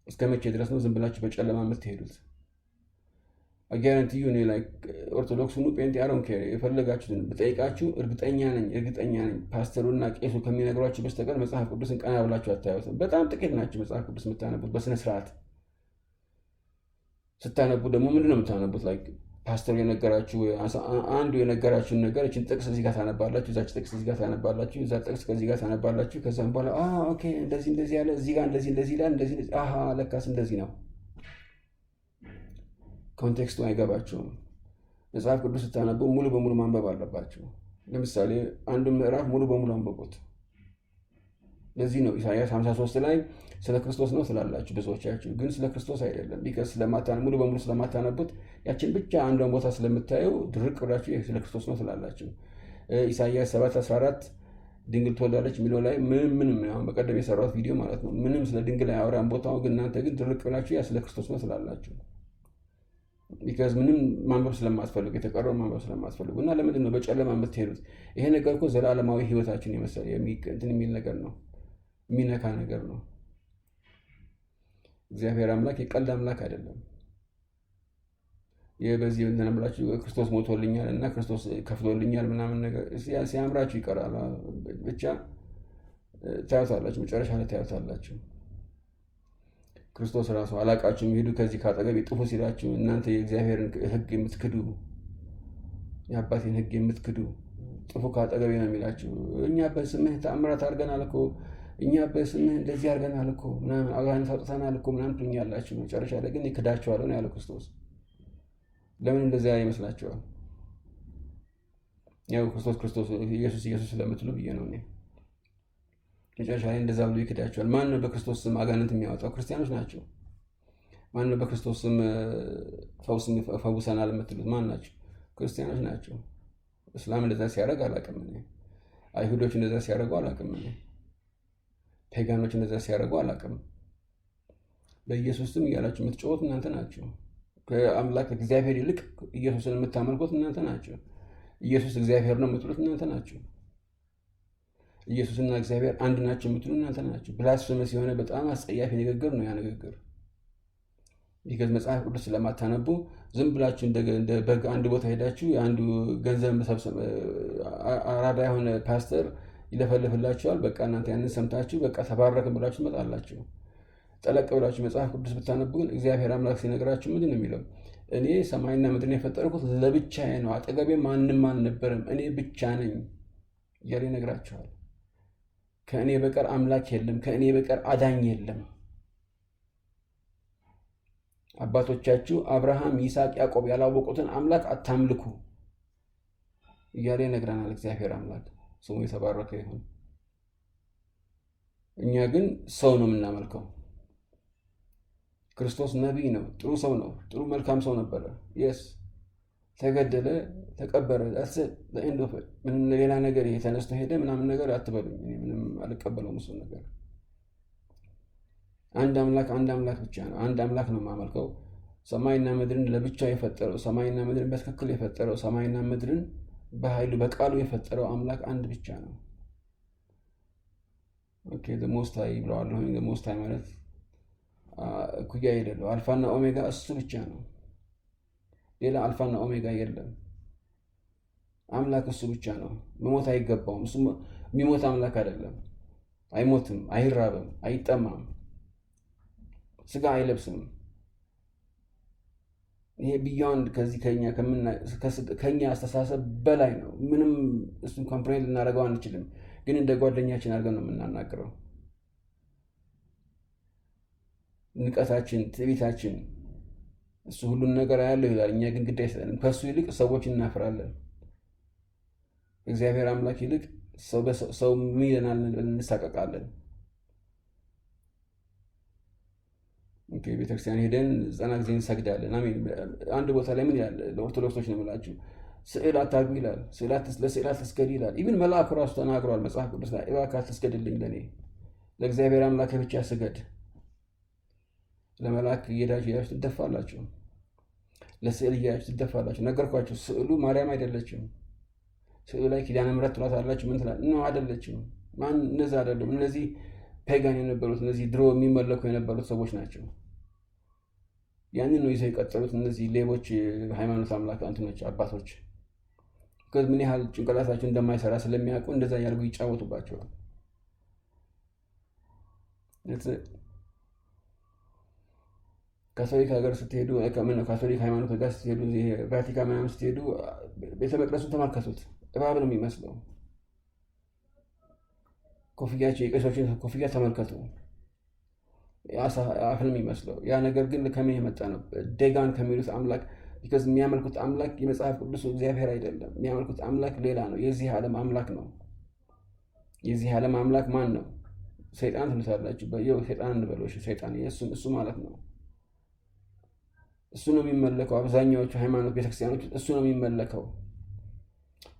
A: እስከ መቼ ድረስ ነው ዝም ብላችሁ በጨለማ የምትሄዱት? አጋራንቲዩ እኔ ላይ ኦርቶዶክስ ሁኑ ጴንጤ አሮን ኬር የፈለጋችሁትን ብጠይቃችሁ እርግጠኛ ነኝ ፓስተሩና ቄሱ ከሚነግሯችሁ በስተቀር መጽሐፍ ቅዱስን ቀና ብላችሁ አታዩትም። በጣም ጥቂት ናቸው መጽሐፍ ቅዱስ የምታነቡት በስነ ስርዓት። ስታነቡ ደግሞ ምንድን ነው የምታነቡት? ፓስተሩ የነገራችሁ አንዱ የነገራችሁን ነገር እችን ጥቅስ እዚህ ጋር ታነባላችሁ፣ እዛች ጥቅስ እዚህ ጋር ታነባላችሁ፣ እዛ ጥቅስ ከዚህ ጋር ታነባላችሁ። ከዛም በኋላ ኦኬ እንደዚህ ያለ እዚህ ጋር እንደዚህ ይላል፣ እንደዚህ ለካስ እንደዚህ ነው። ኮንቴክስቱ አይገባቸውም። መጽሐፍ ቅዱስ ስታነቡ ሙሉ በሙሉ ማንበብ አለባቸው። ለምሳሌ አንዱን ምዕራፍ ሙሉ በሙሉ አንብቡት። ለዚህ ነው ኢሳያስ 53 ላይ ስለ ክርስቶስ ነው ስላላችሁ ብዙዎቻችሁ፣ ግን ስለ ክርስቶስ አይደለም። ቢከስ ሙሉ በሙሉ ስለማታነቡት ያችን ብቻ አንዷን ቦታ ስለምታዩ ድርቅ ብላችሁ ስለ ክርስቶስ ነው ስላላችሁ። ኢሳያስ 7:14 ድንግል ትወልዳለች የሚለው ላይ ምንም በቀደም የሰራሁት ቪዲዮ ማለት ነው። ምንም ስለ ድንግል አያወራም ቦታው፣ ግን እናንተ ግን ድርቅ ብላችሁ ያ ስለ ክርስቶስ ነው ስላላችሁ። ቢካዝ ምንም ማንበብ ስለማትፈልጉ የተቀረው ማንበብ ስለማትፈልጉ። እና ለምንድን ነው በጨለማ የምትሄዱት? ይሄ ነገር እኮ ዘላለማዊ ህይወታችን የመሰለ እንትን የሚል ነገር ነው፣ የሚነካ ነገር ነው። እግዚአብሔር አምላክ የቀልድ አምላክ አይደለም። በዚህ እንደነምላችሁ ክርስቶስ ሞቶልኛል እና ክርስቶስ ከፍሎልኛል ምናምን ነገር ሲያምራችሁ ይቀራል። ብቻ ታዩታላችሁ፣ መጨረሻ ላይ ታዩታላችሁ። ክርስቶስ ራሱ አላቃችሁም ሄዱ ከዚህ ካጠገብ ጥፉ ሲላችሁ እናንተ የእግዚአብሔርን ህግ የምትክዱ የአባቴን ህግ የምትክዱ ጥፉ ካጠገቤ ነው የሚላችሁ። እኛ በስምህ ተአምራት አድርገናል እኮ፣ እኛ በስምህ እንደዚህ አድርገናል እኮ ምናምን አጋንንት አውጥተናል እኮ ምናምን ትሉኛላችሁ። መጨረሻ ላይ ግን ይክዳችኋለሁ ነው ያለው ክርስቶስ። ለምን እንደዚያ ይመስላችኋል? ያው ክርስቶስ ኢየሱስ ስለምትሉ ብዬ ነው እኔ። መጨረሻ ላይ እንደዛ ብሎ ይክዳቸዋል። ማን ነው በክርስቶስ ስም አጋንንት የሚያወጣው? ክርስቲያኖች ናቸው። ማን ነው በክርስቶስ ስም ፈውሰናል የምትሉት? ማን ናቸው? ክርስቲያኖች ናቸው። እስላም እንደዛ ሲያደርግ አላውቅም እኔ። አይሁዶች እንደዛ ሲያደርጉ አላውቅም እኔ። ፔጋኖች እንደዛ ሲያደርጉ አላውቅም። በኢየሱስ ስም እያላችሁ የምትጮሁት እናንተ ናቸው። ከአምላክ እግዚአብሔር ይልቅ ኢየሱስን የምታመልኩት እናንተ ናቸው። ኢየሱስ እግዚአብሔር ነው የምትሉት እናንተ ናቸው። ኢየሱስና እግዚአብሔር አንድ ናቸው የምትሉ እናንተ ናቸው። ብላስፈመስ የሆነ በጣም አስጸያፊ ንግግር ነው ያ ንግግር። ይገዝ መጽሐፍ ቅዱስ ስለማታነቡ ዝም ብላችሁ እንደ በግ አንድ ቦታ ሄዳችሁ አንዱ ገንዘብ መሰብሰብ አራዳ የሆነ ፓስተር ይለፈልፍላችኋል። በቃ እናንተ ያንን ሰምታችሁ በቃ ተባረክን ብላችሁ ትመጣላችሁ። ጠለቅ ብላችሁ መጽሐፍ ቅዱስ ብታነቡ ግን እግዚአብሔር አምላክ ሲነግራችሁ ምንድን ነው የሚለው? እኔ ሰማይና ምድርን የፈጠርኩት ለብቻዬ ነው፣ አጠገቤ ማንም አልነበረም፣ እኔ ብቻ ነኝ እያለ ይነግራችኋል። ከእኔ በቀር አምላክ የለም፣ ከእኔ በቀር አዳኝ የለም። አባቶቻችሁ አብርሃም፣ ይስሐቅ፣ ያዕቆብ ያላወቁትን አምላክ አታምልኩ እያለ ይነግረናል እግዚአብሔር አምላክ። ስሙ የተባረከ ይሁን። እኛ ግን ሰው ነው የምናመልከው። ክርስቶስ ነቢይ ነው፣ ጥሩ ሰው ነው፣ ጥሩ መልካም ሰው ነበረ። የስ ተገደለ፣ ተቀበረ። ምንም ሌላ ነገር ይሄ ተነስቶ ሄደ ምናምን ነገር አትበሉኝ። ምንም አልቀበለውም እሱን ነገር። አንድ አምላክ ብቻ ነው። አንድ አምላክ ነው የማመልከው። ሰማይና ምድርን ለብቻ የፈጠረው፣ ሰማይና ምድርን በትክክል የፈጠረው፣ ሰማይና ምድርን በኃይሉ በቃሉ የፈጠረው አምላክ አንድ ብቻ ነው። ኦኬ ዘሞስታይ ብለዋለሁ። ዘሞስታይ ማለት እኩያ የሌለው አልፋና ኦሜጋ እሱ ብቻ ነው። ሌላ አልፋና ኦሜጋ የለም። አምላክ እሱ ብቻ ነው። መሞት አይገባውም። እሱ የሚሞት አምላክ አይደለም። አይሞትም፣ አይራብም፣ አይጠማም፣ ስጋ አይለብስም። ይሄ ቢዮንድ ከዚህ ከኛ አስተሳሰብ በላይ ነው። ምንም እሱን ኮምፕሬንድ ልናደርገው አንችልም። ግን እንደ ጓደኛችን አድርገን ነው የምናናግረው። ንቀታችን፣ ትዕቢታችን እሱ ሁሉን ነገር ያለው ይላል። እኛ ግን ግድ አይሰጠንም። ከእሱ ይልቅ ሰዎች እናፍራለን። እግዚአብሔር አምላክ ይልቅ ሰው ምን ይለናል እንሳቀቃለን። ቤተክርስቲያን ሄደን 90 ጊዜ እንሰግዳለን። አሜን። አንድ ቦታ ላይ ምን ይላል? ለኦርቶዶክሶች ነው የምላችሁ፣ ስዕል አታርጉ ይላል። ለስዕላት ትስገድ ይላል። ኢቭን መልአኩ ራሱ ተናግሯል መጽሐፍ ቅዱስ ላይ፣ እባክህ አትስገድልኝ፣ ለእኔ ለእግዚአብሔር አምላክ ብቻ ስገድ። ለመልአክ እየሄዳችሁ ትደፋላችሁ፣ ለስዕል እየሄዳችሁ ትደፋላችሁ። ነገርኳችሁ። ስዕሉ ማርያም አይደለችም። ስዕሉ ላይ ኪዳነ ምሕረት ትሏታላችሁ። ምን ትላለች? ነው አይደለችም። ማን? እነዚህ አይደሉም። እነዚህ ፔጋን የነበሩት፣ እነዚህ ድሮ የሚመለኩ የነበሩት ሰዎች ናቸው። ያንን ነው ይዘው የቀጠሉት እነዚህ ሌቦች፣ ሃይማኖት አምላክ እንትኖች አባቶች። ምን ያህል ጭንቅላታቸው እንደማይሰራ ስለሚያውቁ እንደዛ ያርጉ ይጫወቱባቸዋል። ካቶሊክ ሀገር ስትሄዱ፣ ካቶሊክ ሃይማኖት ጋር ስትሄዱ፣ ቫቲካን ምናምን ስትሄዱ ቤተ መቅደሱን ተመልከቱት። እባብ ነው የሚመስለው። ኮፍያቸው፣ የቄሶችን ኮፍያ ተመልከቱ። አፍ ነው የሚመስለው። ያ ነገር ግን ከምን የመጣ ነው? ዴጋን ከሚሉት አምላክ። ቢካዝ የሚያመልኩት አምላክ የመጽሐፍ ቅዱስ እግዚአብሔር አይደለም። የሚያመልኩት አምላክ ሌላ ነው። የዚህ ዓለም አምላክ ነው። የዚህ ዓለም አምላክ ማን ነው? ሰይጣን ትሉታላችሁ። ሰይጣን እንበለው። ሰይጣን እሱ ማለት ነው። እሱ ነው የሚመለከው። አብዛኛዎቹ ሃይማኖት ቤተክርስቲያኖች እሱ ነው የሚመለከው።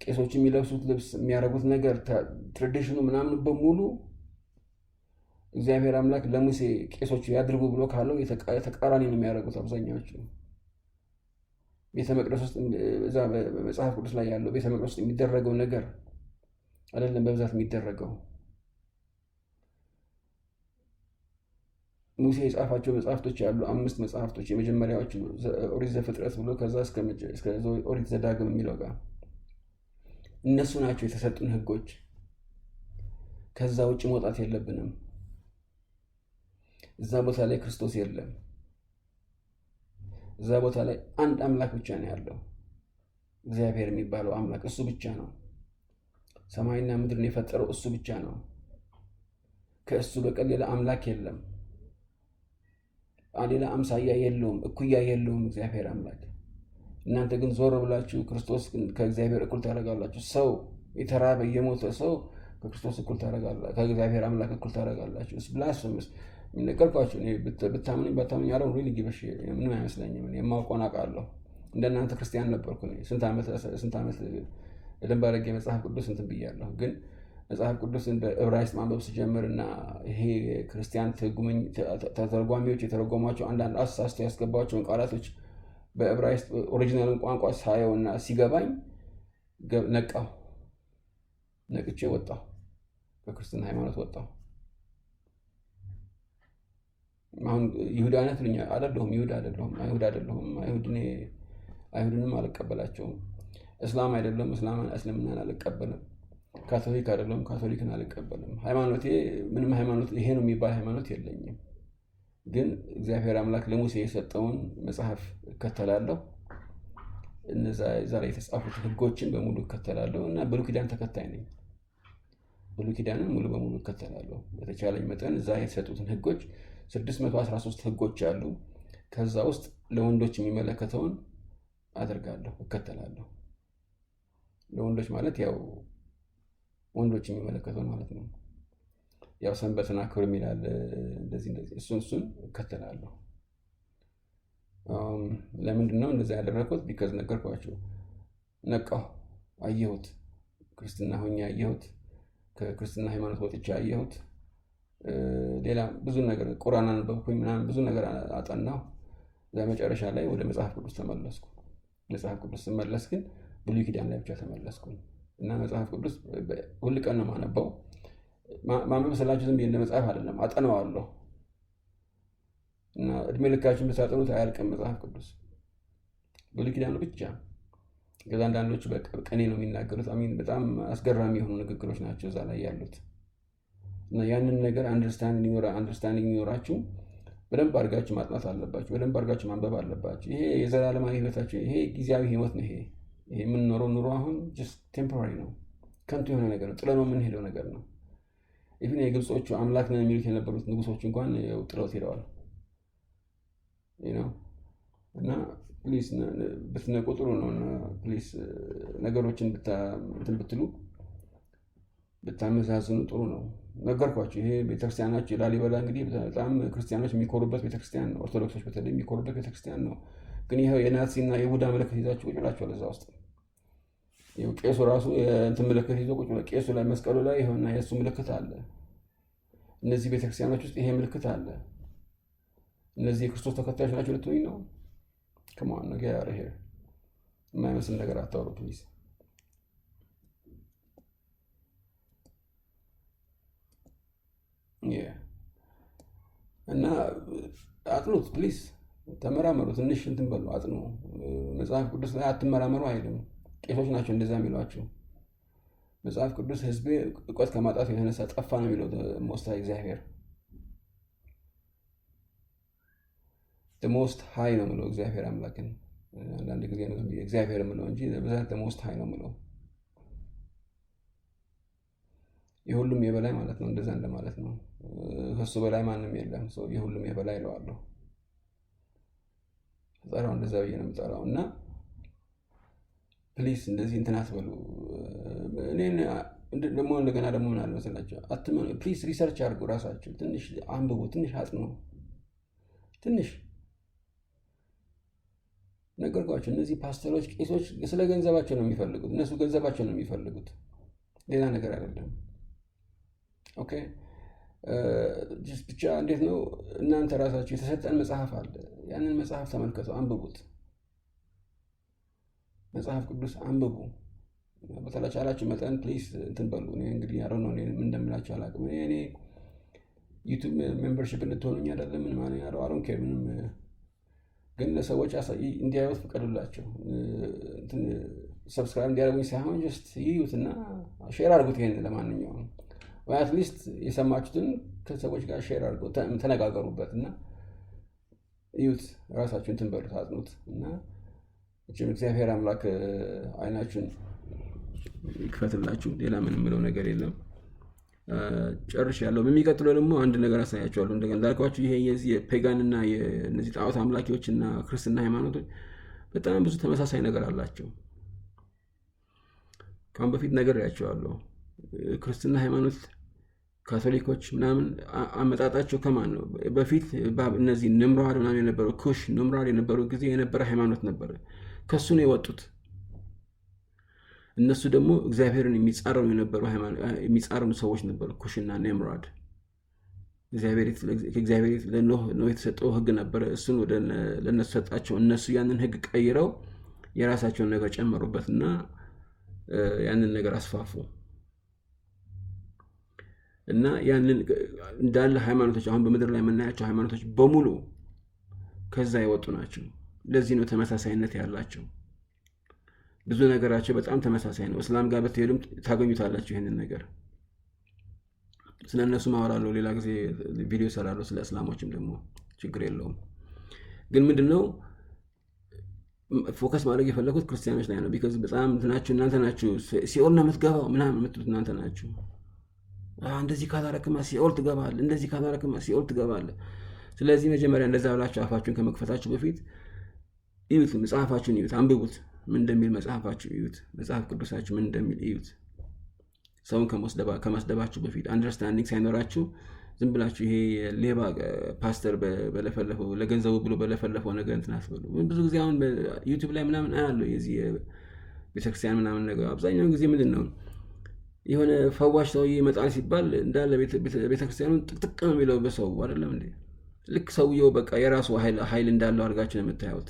A: ቄሶች የሚለብሱት ልብስ፣ የሚያደርጉት ነገር፣ ትራዲሽኑ ምናምን በሙሉ እግዚአብሔር አምላክ ለሙሴ ቄሶች ያድርጉ ብሎ ካለው ተቃራኒ ነው የሚያደርጉት አብዛኛዎቹ። ቤተ መቅደስ ውስጥ እዛ መጽሐፍ ቅዱስ ላይ ያለው ቤተ መቅደስ ውስጥ የሚደረገው ነገር አይደለም በብዛት የሚደረገው። ሙሴ የጻፋቸው መጽሐፍቶች ያሉ 5 መጽሐፍቶች፣ የመጀመሪያዎቹ ኦሪት ዘፍጥረት ብሎ ከዛ እስከ ኦሪት ዘዳግም የሚለው ጋር እነሱ ናቸው የተሰጡን ህጎች። ከዛ ውጭ መውጣት የለብንም። እዛ ቦታ ላይ ክርስቶስ የለም። እዛ ቦታ ላይ አንድ አምላክ ብቻ ነው ያለው፣ እግዚአብሔር የሚባለው አምላክ እሱ ብቻ ነው። ሰማይና ምድርን የፈጠረው እሱ ብቻ ነው። ከእሱ በቀር ሌላ አምላክ የለም። ሌላ አምሳያ የለውም፣ እኩያ የለውም እግዚአብሔር አምላክ። እናንተ ግን ዞር ብላችሁ ክርስቶስ ከእግዚአብሔር እኩል ታደርጋላችሁ። ሰው የተራበ የሞተ ሰው ከክርስቶስ እኩል ታደርጋላችሁ፣ ከእግዚአብሔር አምላክ እኩል ታደርጋላችሁ። ብላስፈምስ ነገርኳችሁ። ብታምኑኝ ባታምኑኝ ያለው ሪሊ ጊበሽ ምንም አይመስለኝም። የማውቀውን አውቃለሁ። እንደናንተ ክርስቲያን ነበርኩ። ስንት ዓመት ደንብ አድርጌ መጽሐፍ ቅዱስ እንትን ብያለሁ። ግን መጽሐፍ ቅዱስን በዕብራይስጥ ማንበብ ስጀምር እና ይሄ ክርስቲያን ተርጓሚዎች የተረጎሟቸው አንዳንድ አሳስቶ ያስገባቸውን ቃላቶች በዕብራይስጥ ኦሪጂናልን ቋንቋ ሳየውና ሲገባኝ ነቅቼ ወጣሁ። ከክርስትና ሃይማኖት ወጣሁ። አሁን ይሁዳነት ልኛ አይደለሁም። አይሁድ አይደለሁም። አይሁድንም አልቀበላቸውም። እስላም አይደለም። እስልምናን አልቀበልም። ካቶሊክ አይደለም። ካቶሊክን አልቀበልም። ሃይማኖቴ ምንም ሃይማኖት ይሄ ነው የሚባል ሃይማኖት የለኝም። ግን እግዚአብሔር አምላክ ለሙሴ የሰጠውን መጽሐፍ እከተላለሁ። እነዛ ላይ የተጻፉት ህጎችን በሙሉ እከተላለሁ እና ብሉይ ኪዳን ተከታይ ነኝ። ብሉይ ኪዳንን ሙሉ በሙሉ እከተላለሁ። በተቻለኝ መጠን እዛ የተሰጡትን ህጎች 613 ህጎች አሉ። ከዛ ውስጥ ለወንዶች የሚመለከተውን አደርጋለሁ፣ እከተላለሁ። ለወንዶች ማለት ያው ወንዶች የሚመለከተውን ማለት ነው። ያው ሰንበትን አክብር የሚላል እንደዚህ እሱን እከተላለሁ። ለምንድን ነው እንደዛ ያደረኩት? ቢካዝ ነገርኳችሁ፣ ነቃሁ፣ አየሁት፣ ክርስትና ሆኜ አየሁት፣ ከክርስትና ሃይማኖት ወጥቼ አየሁት። ሌላ ብዙ ነገር ቁርአን አንበብኩኝ ምናምን ብዙ ነገር አጠናሁ። ለመጨረሻ ላይ ወደ መጽሐፍ ቅዱስ ተመለስኩ። መጽሐፍ ቅዱስ ስመለስ ግን ብሉይ ኪዳን ላይ ብቻ ተመለስኩኝ እና መጽሐፍ ቅዱስ ሁል ቀን ነው የማነበው። ማንበብ ስላችሁ ዝም ብዬ እንደ መጽሐፍ አይደለም፣ አጠናዋለሁ እና እድሜ ልካችሁን ብታጠኑት አያልቅም መጽሐፍ ቅዱስ ብሉይ ኪዳኑ ብቻ። ከዛ አንዳንዶቹ በቅኔ ነው የሚናገሩት። በጣም አስገራሚ የሆኑ ንግግሮች ናቸው እዛ ላይ ያሉት እና ያንን ነገር አንደርስታንዲንግ ይኖራችሁ በደንብ አድርጋችሁ ማጥናት አለባችሁ። በደንብ አድርጋችሁ ማንበብ አለባችሁ። ይሄ የዘላለማዊ ህይወታችሁ፣ ይሄ ጊዜያዊ ህይወት ነው። ይሄ የምንኖረው ኑሮ አሁን ጀስት ቴምፖራሪ ነው፣ ከንቱ የሆነ ነገር ነው፣ ጥለነው የምንሄደው ነገር ነው። ኢቭን የግብጾቹ አምላክ ነን የሚሉት የነበሩት ንጉሶች እንኳን ጥለውት ሄደዋል እና ፕሊስ ብትነቁ ጥሩ ነው። እና ፕሊስ ነገሮችን ብትሉ ብታመዛዝኑ ጥሩ ነው። ነገርኳችሁ። ይሄ ቤተክርስቲያናችሁ ላሊበላ እንግዲህ በጣም ክርስቲያኖች የሚኮሩበት ቤተክርስቲያን ነው። ኦርቶዶክሶች በተለይ የሚኮሩበት ቤተክርስቲያን ነው። ግን ይሄው የናዚና የይሁዳ ምልክት ይዛችሁ ቁጭ ብላችኋል እዛ ውስጥ። ቄሱ ራሱ የእንትን ምልክት ይዞ ቁጭ ብሏል። ቄሱ ላይ መስቀሉ ላይ ይኸውና የእሱ ምልክት አለ። እነዚህ ቤተክርስቲያኖች ውስጥ ይሄ ምልክት አለ። እነዚህ የክርስቶስ ተከታዮች ናቸው ልትሉኝ ነው? ከማን ነው ጋር ይሄ የማይመስል ነገር አታወሩ ፕሊዝ። እና አጥኑት ፕሊዝ፣ ተመራመሩ፣ ትንሽ እንትን በሉ፣ አጥኑ። መጽሐፍ ቅዱስ ላይ አትመራመሩ አይልም። ቄሶች ናቸው እንደዛ የሚሏቸው። መጽሐፍ ቅዱስ ህዝቤ እውቀት ከማጣት የተነሳ ጠፋ ነው የሚለው ሞስት ሃይ እግዚአብሔር። ሞስት ሃይ ነው የምለው እግዚአብሔር አምላክን። አንዳንድ ጊዜ ነው እግዚአብሔር የምለው እንጂ በብዛት ሞስት ሃይ ነው የምለው። የሁሉም የበላይ ማለት ነው። እንደዛ እንደማለት ነው። ከሱ በላይ ማንም የለም። ሰው የሁሉም የበላይ እለዋለሁ። ፈጣሪው እንደዛ ብዬ ነው የምጠራው። እና ፕሊስ እንደዚህ እንትን አትበሉ። እኔን ደግሞ እንደገና ደግሞ ምን አለ መሰላችሁ፣ አትመኑ። ፕሊስ ሪሰርች አድርጉ፣ ራሳችሁ ትንሽ አንብቡ፣ ትንሽ አጥኑ። ትንሽ ነገርኳችሁ። እነዚህ ፓስተሮች፣ ቄሶች ስለ ገንዘባቸው ነው የሚፈልጉት። እነሱ ገንዘባቸው ነው የሚፈልጉት፣ ሌላ ነገር አይደለም። ኦኬ ብቻ እንዴት ነው እናንተ ራሳችሁ የተሰጠን መጽሐፍ አለ። ያንን መጽሐፍ ተመልከቱ፣ አንብቡት። መጽሐፍ ቅዱስ አንብቡ። በተቻላችሁ መጠን ፕሊስ እንትን በሉ። እኔ እንግዲህ ያለው ነው ምን እንደምላችሁ አላውቅም። እኔ ዩቲዩብ ሜምበርሺፕ እንድትሆኑኝ አይደለም ምን ማለት ያለው አሮን ኬር ምንም፣ ግን ለሰዎች እንዲያዩት ፍቀዱላቸው። እንትን ሰብስክራይብ እንዲያደርጉኝ ሳይሆን ጀስት ይዩትና ሼር አድርጉት። ይሄን ለማንኛውም ወይ አትሊስት የሰማችሁትን ከሰዎች ጋር ሼር አድርጉ፣ ተነጋገሩበት እና እዩት። ራሳችሁን እንትን በሉት፣ አጥኑት እና እቺም እግዚአብሔር አምላክ አይናችሁን ይክፈትላችሁ። ሌላ ምንም ምለው ነገር የለም። ጨርሻለሁ። በሚቀጥለው ደግሞ አንድ ነገር አሳያችኋለሁ። እንደገና እንዳልኳችሁ ይሄ የፔጋን እና የነዚህ ጣዖት አምላኪዎች እና ክርስትና ሃይማኖቶች በጣም ብዙ ተመሳሳይ ነገር አላቸው። ካሁን በፊት ነግሬያችኋለሁ። ክርስትና ሃይማኖት፣ ካቶሊኮች ምናምን አመጣጣቸው ከማን ነው? በፊት እነዚህ ንምራድ ምናምን የነበሩ ኩሽ ንምራድ የነበሩ ጊዜ የነበረ ሃይማኖት ነበረ። ከሱ ነው የወጡት። እነሱ ደግሞ እግዚአብሔርን የሚጻረሩ ሰዎች ነበሩ። ኩሽና ንምራድ እግዚአብሔር ለኖህ የተሰጠው ህግ ነበረ። እሱን ወደ ለነሱ ሰጣቸው። እነሱ ያንን ህግ ቀይረው የራሳቸውን ነገር ጨመሩበትና ያንን ነገር አስፋፉ እና ያንን እንዳለ ሃይማኖቶች አሁን በምድር ላይ የምናያቸው ሃይማኖቶች በሙሉ ከዛ የወጡ ናቸው። ለዚህ ነው ተመሳሳይነት ያላቸው። ብዙ ነገራቸው በጣም ተመሳሳይ ነው። እስላም ጋር ብትሄዱም ታገኙታላችሁ ይሄንን ነገር። ስለነሱ ማወራለሁ ሌላ ጊዜ ቪዲዮ ሰራለሁ። ስለ እስላሞችም ደግሞ ችግር የለውም። ግን ምንድነው ፎከስ ማድረግ የፈለኩት ክርስቲያኖች ላይ ነው። ቢካዝ በጣም እናንተ ናችሁ ሲኦል ነው የምትገባው ምናምን የምትሉት እናንተ ናችሁ። እንደዚህ ካላረክማ ሲኦል ትገባለህ፣ እንደዚህ ካላረክማ ሲኦል ትገባለህ። ስለዚህ መጀመሪያ እንደዛ ብላችሁ አፋችሁን ከመክፈታችሁ በፊት እዩት፣ መጽሐፋችሁን እዩት፣ አንብቡት። ምን እንደሚል መጽሐፋችሁ እዩት፣ መጽሐፍ ቅዱሳችሁ ምን እንደሚል እዩት። ሰውን ከማስደባችሁ በፊት አንደርስታንዲንግ ሳይኖራችሁ ዝም ብላችሁ ይሄ ሌባ ፓስተር በለፈለፈው ለገንዘቡ ብሎ በለፈለፈው ነገር እንትን አትበሉ። ብዙ ጊዜ አሁን በዩቲዩብ ላይ ምናምን አያለው የዚህ ቤተክርስቲያን ምናምን ነገር። አብዛኛውን ጊዜ ምንድን ነው የሆነ ፈዋሽ ሰውዬ ይመጣል ሲባል እንዳለ ቤተክርስቲያኑን ጥቅጥቅ ነው የሚለው በሰው አይደለም እንዴ? ልክ ሰውየው በቃ የራሱ ኃይል እንዳለው አድርጋችሁ ነው የምታዩት።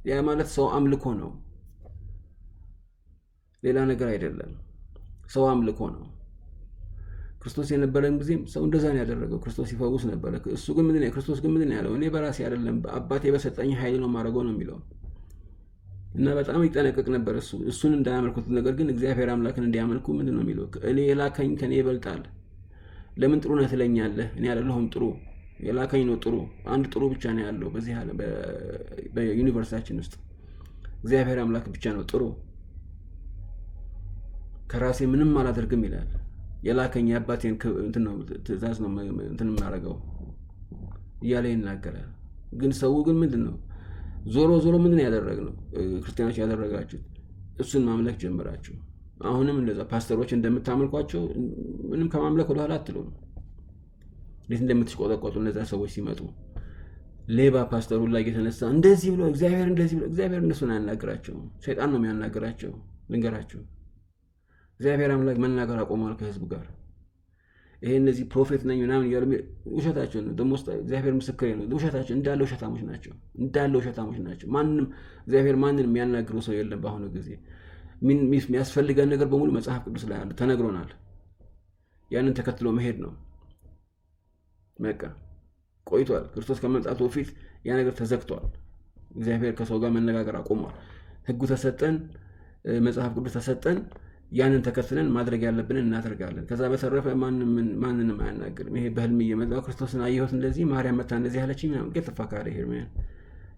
A: ያ ማለት ሰው አምልኮ ነው፣ ሌላ ነገር አይደለም። ሰው አምልኮ ነው። ክርስቶስ የነበረን ጊዜም ሰው እንደዛ ነው ያደረገው። ክርስቶስ ይፈውስ ነበረ። ክርስቶስ ግን ምንድን ያለው? እኔ በራሴ አይደለም አባቴ በሰጠኝ ኃይል ነው ማድረገው ነው የሚለው እና በጣም ይጠነቀቅ ነበር እሱን እንዳያመልኩት። ነገር ግን እግዚአብሔር አምላክን እንዲያመልኩ ምንድን ነው የሚለው? እኔ የላከኝ ከኔ ይበልጣል። ለምን ጥሩ ነህ ትለኛለህ? እኔ አይደለሁም ጥሩ፣ የላከኝ ነው ጥሩ። አንድ ጥሩ ብቻ ነው ያለው በዚህ ዓለም በዩኒቨርሳችን ውስጥ እግዚአብሔር አምላክ ብቻ ነው ጥሩ። ከራሴ ምንም አላደርግም ይላል። የላከኝ የአባቴን ትእዛዝ ነው እንትን የማደርገው እያለ ይናገራል። ግን ሰው ግን ምንድን ነው ዞሮ ምንድን ነው ያደረግነው? ክርስቲያኖች ያደረጋችሁት እሱን ማምለክ ጀምራችሁ። አሁንም እንደዛ ፓስተሮች እንደምታመልኳቸው ምንም ከማምለክ ወደኋላ አትሉም። እንዴት እንደምትቆጠቆጡ እነዛ ሰዎች ሲመጡ ሌባ ፓስተሩ ላይ የተነሳ እንደዚህ ብሎ እግዚአብሔር እነሱን አያናግራቸውም። ሰይጣን ነው የሚያናግራቸው። ልንገራችሁ፣ እግዚአብሔር አምላክ መናገር አቆሟል ከህዝቡ ጋር። ይሄ እነዚህ ፕሮፌት ነኝ ምናምን እያሉ ውሸታቸው ነው። ደግሞ እግዚአብሔር ምስክሬ ነው፣ ውሸታቸው እንዳለ ውሸታሞች ናቸው። ማንም እግዚአብሔር ማንንም የሚያናግረው ሰው የለም። በአሁኑ ጊዜ የሚያስፈልገን ነገር በሙሉ መጽሐፍ ቅዱስ ላይ አለ፣ ተነግሮናል። ያንን ተከትሎ መሄድ ነው። በቃ ቆይቷል። ክርስቶስ ከመምጣቱ በፊት ያ ነገር ተዘግቷል። እግዚአብሔር ከሰው ጋር መነጋገር አቆሟል። ህጉ ተሰጠን፣ መጽሐፍ ቅዱስ ተሰጠን። ያንን ተከትለን ማድረግ ያለብንን እናደርጋለን። ከዛ በተረፈ ማንንም አያናግርም። ይሄ በህልም እየመጣሁ ክርስቶስን አየሁት እንደዚህ ማርያም መታ እንደዚህ ያለችኝ ምናምን ተፋካሪ ሄርሜን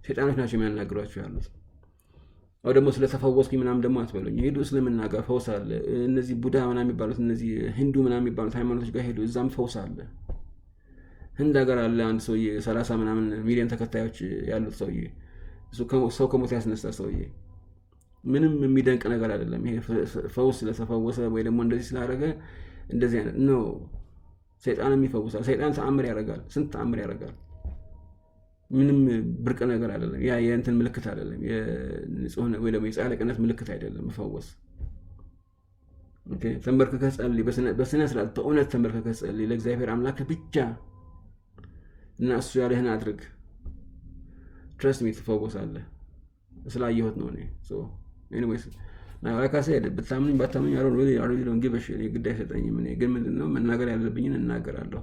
A: ሸይጣኖች ናቸው የሚያናግሯቸው ያሉት። አው ደግሞ ስለተፈወስኩኝ ምናምን ደግሞ አትበሉኝ። ሄዱ እስልምና ጋር ፈውስ አለ። እነዚህ ቡዳ ምናምን የሚባሉት እነዚህ ሂንዱ ምናምን የሚባሉት ሃይማኖቶች ጋር ሄዱ፣ እዛም ፈውስ አለ። ህንድ ሀገር አለ አንድ ሰውዬ 30 ምናምን ሚሊዮን ተከታዮች ያሉት ሰውዬ፣ ሰው ከሞት ያስነሳ ሰውዬ። ምንም የሚደንቅ ነገር አይደለም ይሄ ፈውስ ስለተፈወሰ ወይ ደግሞ እንደዚህ ስላደረገ እንደዚህ አይነት ነው። ሰይጣንም ይፈውሳል። ሰይጣን ተአምር ያደርጋል፣ ስንት ተአምር ያደርጋል። ምንም ብርቅ ነገር አይደለም። ያ የእንትን ምልክት አይደለም፣ የንጹህ ወይ ደግሞ የጻድቅነት ምልክት አይደለም መፈወስ። ኦኬ፣ ተንበርክከህ ጸልይ፣ በስነ ስርዓት በእውነት ተንበርክከህ ጸልይ ለእግዚአብሔር አምላክ ብቻ እና እሱ ያለህን አድርግ። ትረስት ሚ ትፈወሳለህ። ስላየሁት ነው እኔ ኤኒዌይስ like I said ብታምኑኝ ባታምኑኝ I really don't give a shit። ግድ አይሰጠኝም። እኔ ግን ምንድነው መናገር ያለብኝን እናገራለሁ።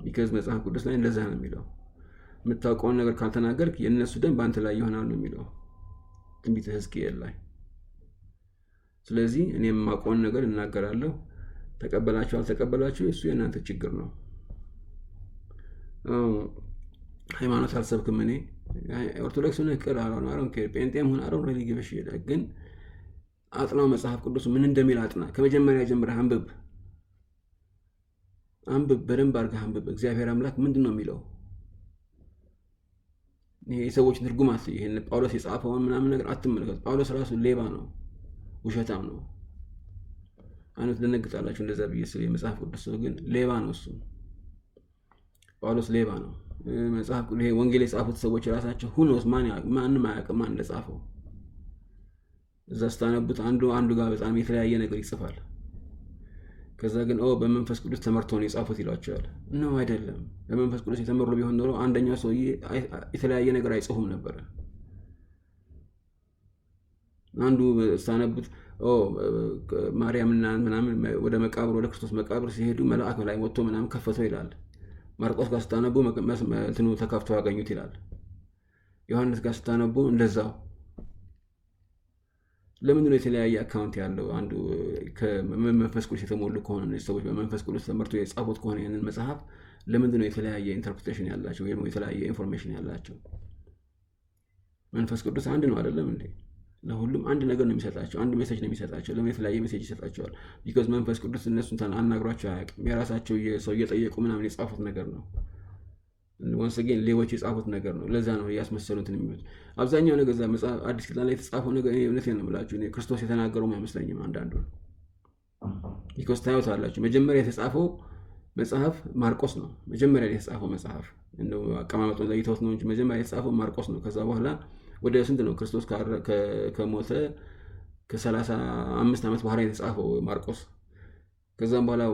A: because መጽሐፍ ቅዱስ ላይ እንደዛ ነው የሚለው። የምታውቀውን ነገር ካልተናገርክ የእነሱ ደም በአንተ ላይ ይሆናል ነው የሚለው ትንቢተ ሕዝቅኤል ላይ። ስለዚህ እኔ የማውቀውን ነገር እናገራለሁ። ተቀበላችሁ አልተቀበላችሁ እሱ የእናንተ ችግር ነው። ሃይማኖት አልሰብክም እኔ ኦርቶዶክስ ሆነ ቅር አላውቅም። አሮን ጴንጤም ሆነ አሮን really give a shit። ግን አጥናው መጽሐፍ ቅዱስ ምን እንደሚል አጥና። ከመጀመሪያ ጀምረህ አንብብ፣ በደንብ አድርገህ አንብብ። እግዚአብሔር አምላክ ምንድነው የሚለው? ይሄ የሰዎች ትርጉም አትይ። ይሄን ጳውሎስ የጻፈውን ምናምን ነገር አትመልከት። ጳውሎስ ራሱ ሌባ ነው፣ ውሸታም ነው። አንተ ደነግጣላችሁ እንደዛ ብዬ ስለ መጽሐፍ ቅዱስ ግን ሌባ ነው እሱ። ጳውሎስ ሌባ ነው። መጽሐፍ ቅዱስ ወንጌል የጻፉት ሰዎች ራሳቸው ሁኖስ ማንም አያውቅም ማን እንደጻፈው። እዛ ስታነቡት አንዱ ጋር በጣም የተለያየ ነገር ይጽፋል። ከዛ ግን በመንፈስ ቅዱስ ተመርተው ነው የጻፉት ይሏቸዋል። ነው አይደለም። በመንፈስ ቅዱስ የተመሩ ቢሆን ኖሮ አንደኛው ሰውዬ የተለያየ ነገር አይጽፉም ነበር። አንዱ ስታነቡት ማርያምና ምናምን ወደ መቃብር ወደ ክርስቶስ መቃብር ሲሄዱ መልአክ ላይ ወጥቶ ምናምን ከፈተው ይላል። ማርቆስ ጋር ስታነቡ እንትኑ ተከፍቶ ያገኙት ይላል። ዮሐንስ ጋር ስታነቡ እንደዛው። ለምን ነው የተለያየ አካውንት ያለው? አንዱ ከመንፈስ ቅዱስ የተሞሉ ከሆነ እነዚህ ሰዎች በመንፈስ ቅዱስ ተመርተው የጻፉት ከሆነ ያንን መጽሐፍ ለምን ነው የተለያየ ኢንተርፕሬቴሽን ያላቸው ወይም የተለያየ ኢንፎርሜሽን ያላቸው? መንፈስ ቅዱስ አንድ ነው አይደለም እንዴ? ለሁሉም አንድ ነገር ነው የሚሰጣቸው፣ አንድ ሜሴጅ ነው የሚሰጣቸው። ለምን የተለያየ ሜሴጅ ይሰጣቸዋል? ቢኮዝ መንፈስ ቅዱስ እነሱን አናግሯቸው አያውቅም። የራሳቸው ሰው እየጠየቁ ምናምን የጻፉት ነገር ነው። ወንስ ግን ሌቦች የጻፉት ነገር ነው። ለዛ ነው ያስመሰሉትን የሚሉት። አብዛኛው ነገር እዛ መጽሐፍ አዲስ ኪዳን ላይ የተጻፈው ነገር እውነቴን ነው የምላችሁ፣ እኔ ክርስቶስ የተናገረው አይመስለኝም አንዳንዱ። ቢኮዝ ታዩታላችሁ፣ መጀመሪያ የተጻፈው መጽሐፍ ማርቆስ ነው። መጀመሪያ የተጻፈው መጽሐፍ እንደው አቀማመጡን ለይተውት ነው እንጂ መጀመሪያ የተጻፈው ማርቆስ ነው። ከዛ በኋላ ወደ ስንት ነው ክርስቶስ ከሞተ ከ35 ዓመት በኋላ የተጻፈው ማርቆስ። ከዛም በኋላ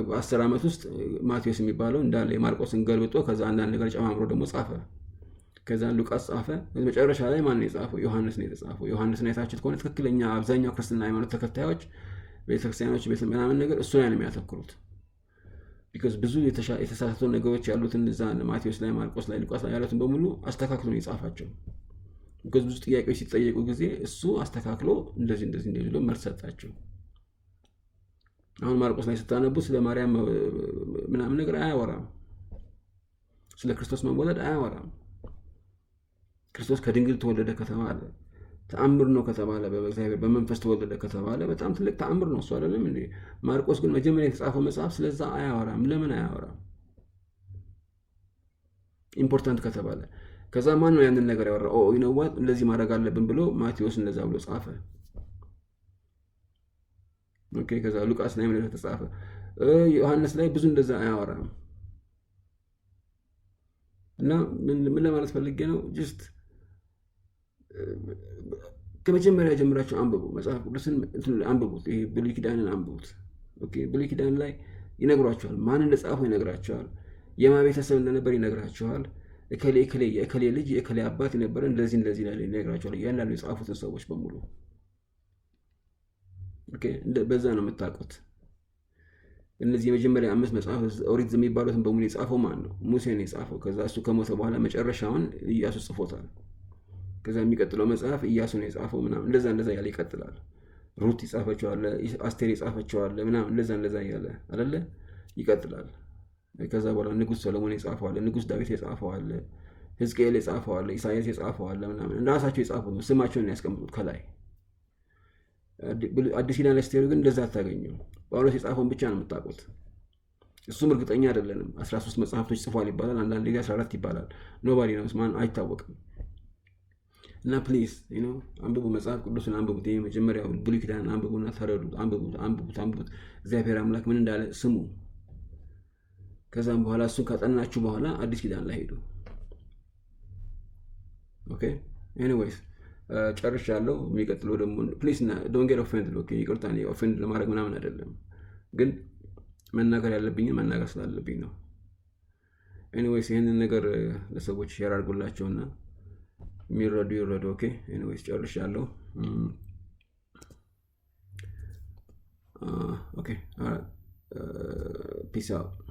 A: በ10 ዓመት ውስጥ ማቴዎስ የሚባለው እንዳለ የማርቆስን ገልብጦ ከዛ አንዳንድ ነገር ጨማምሮ ደግሞ ጻፈ። ከዛ ሉቃስ ጻፈ። መጨረሻ ላይ ማን ነው የጻፈው? ዮሐንስ ነው የተጻፈው። ዮሐንስን አይታችሁት ከሆነ ትክክለኛ አብዛኛው ክርስትና ሃይማኖት ተከታዮች ቤተክርስቲያኖች ምናምን ነገር እሱ ላይ ነው የሚያተኩሩት። ቢኮዝ ብዙ የተሳሳቱ ነገሮች ያሉትን እዛ ማቴዎስ ላይ፣ ማርቆስ ላይ፣ ሉቃስ ላይ ያሉትን በሙሉ አስተካክሎ ነው የጻፋቸው። ቢኮዝ ብዙ ጥያቄዎች ሲጠየቁ ጊዜ እሱ አስተካክሎ እንደዚህ ብሎ መልስ ሰጣቸው። አሁን ማርቆስ ላይ ስታነቡ ስለ ማርያም ምናምን ነገር አያወራም። ስለ ክርስቶስ መወለድ አያወራም። ክርስቶስ ከድንግል ተወለደ ከተባለ ተአምር ነው ከተባለ በእግዚአብሔር በመንፈስ ተወለደ ከተባለ በጣም ትልቅ ተአምር ነው እሱ አይደለም እንዴ? ማርቆስ ግን መጀመሪያ የተጻፈው መጽሐፍ ስለዛ አያወራም። ለምን አያወራም? ኢምፖርታንት ከተባለ ከዛ ማን ነው ያንን ነገር ያወራው? ይነዋት እንደዚህ ማድረግ አለብን ብሎ ማቴዎስ እንደዛ ብሎ ጻፈ። ኦኬ። ከዛ ሉቃስ ላይ ምን ተጻፈ? ዮሐንስ ላይ ብዙ እንደዛ አያወራም። እና ምን ለማለት ፈልጌ ነው? ጀስት ከመጀመሪያ ጀምራችሁ አንብቡ። መጽሐፍ ቅዱስን አንብቡት። ይሄ ብሉይ ኪዳንን አንብቡት። ኦኬ። ብሉይ ኪዳን ላይ ይነግሯችኋል። ማን እንደጻፈው ይነግራችኋል። የማ ቤተሰብ እንደነበር ይነግራችኋል። እከሌ የእከሌ ልጅ የእከሌ አባት የነበረ እንደዚህ ላይ ይነግራችኋል። እያንዳንዱ የጻፉትን ሰዎች በሙሉ ኦኬ። በዛ ነው የምታውቁት። እነዚህ የመጀመሪያ 5 መጽሐፍ ኦሪት የሚባሉትን በሙሉ የጻፈው ማን ነው? ሙሴ ነው የጻፈው። ከዛ እሱ ከሞተ በኋላ መጨረሻውን ኢያሱ ጽፎታል። ከዛ የሚቀጥለው መጽሐፍ ኢያሱ ነው የጻፈው ምናምን እንደዛ ያለ ይቀጥላል። ሩት ይጻፈችዋል፣ አስቴር ይጻፈችዋል ምናምን እንደዛ ያለ አይደለ ይቀጥላል። ከዛ በኋላ ንጉስ ሰሎሞን የጻፈዋል፣ ንጉስ ዳዊት የጻፈዋል፣ ሕዝቅኤል የጻፈዋል፣ ኢሳይያስ የጻፈዋል ምናምን ራሳቸው የጻፉት ስማቸውን ያስቀምጡት ከላይ። አዲስ ኪዳን ላይ ስትሄዱ ግን እንደዛ አታገኙም። ጳውሎስ የጻፈውን ብቻ ነው የምታውቁት። እሱም እርግጠኛ አይደለንም። 13 መጽሐፍቶች ጽፏል ይባላል፣ አንዳንድ ጊዜ 14 ይባላል። ኖባዲ ነው ማን አይታወቅም። እና ፕሊዝ አንብቡ፣ መጽሐፍ ቅዱስን አንብቡት። ይሄ መጀመሪያው ብሉይ ኪዳን አንብቡና ተረዱት። አንብቡት። እግዚአብሔር አምላክ ምን እንዳለ ስሙ። ከዛም በኋላ እሱን ካጠናችሁ በኋላ አዲስ ኪዳን ላይ ሄዱ። ኦኬ። ኤኒዌይስ ጨርሻለሁ። የሚቀጥለው ደግሞ ፕሊዝ ዶንት ጌት ኦፌንድድ። ኦኬ። ይቅርታ፣ ኦፌንድ ለማድረግ ምናምን አይደለም፣ ግን መናገር ያለብኝን መናገር ስላለብኝ ነው። ኤኒዌይስ ይህንን ነገር ለሰዎች ሼር አድርጉላቸውና የሚረዱ ይረዱ። ኦኬ። ኤኒዌይስ ጨርሻለሁ። ኦኬ። ፒስ አውት።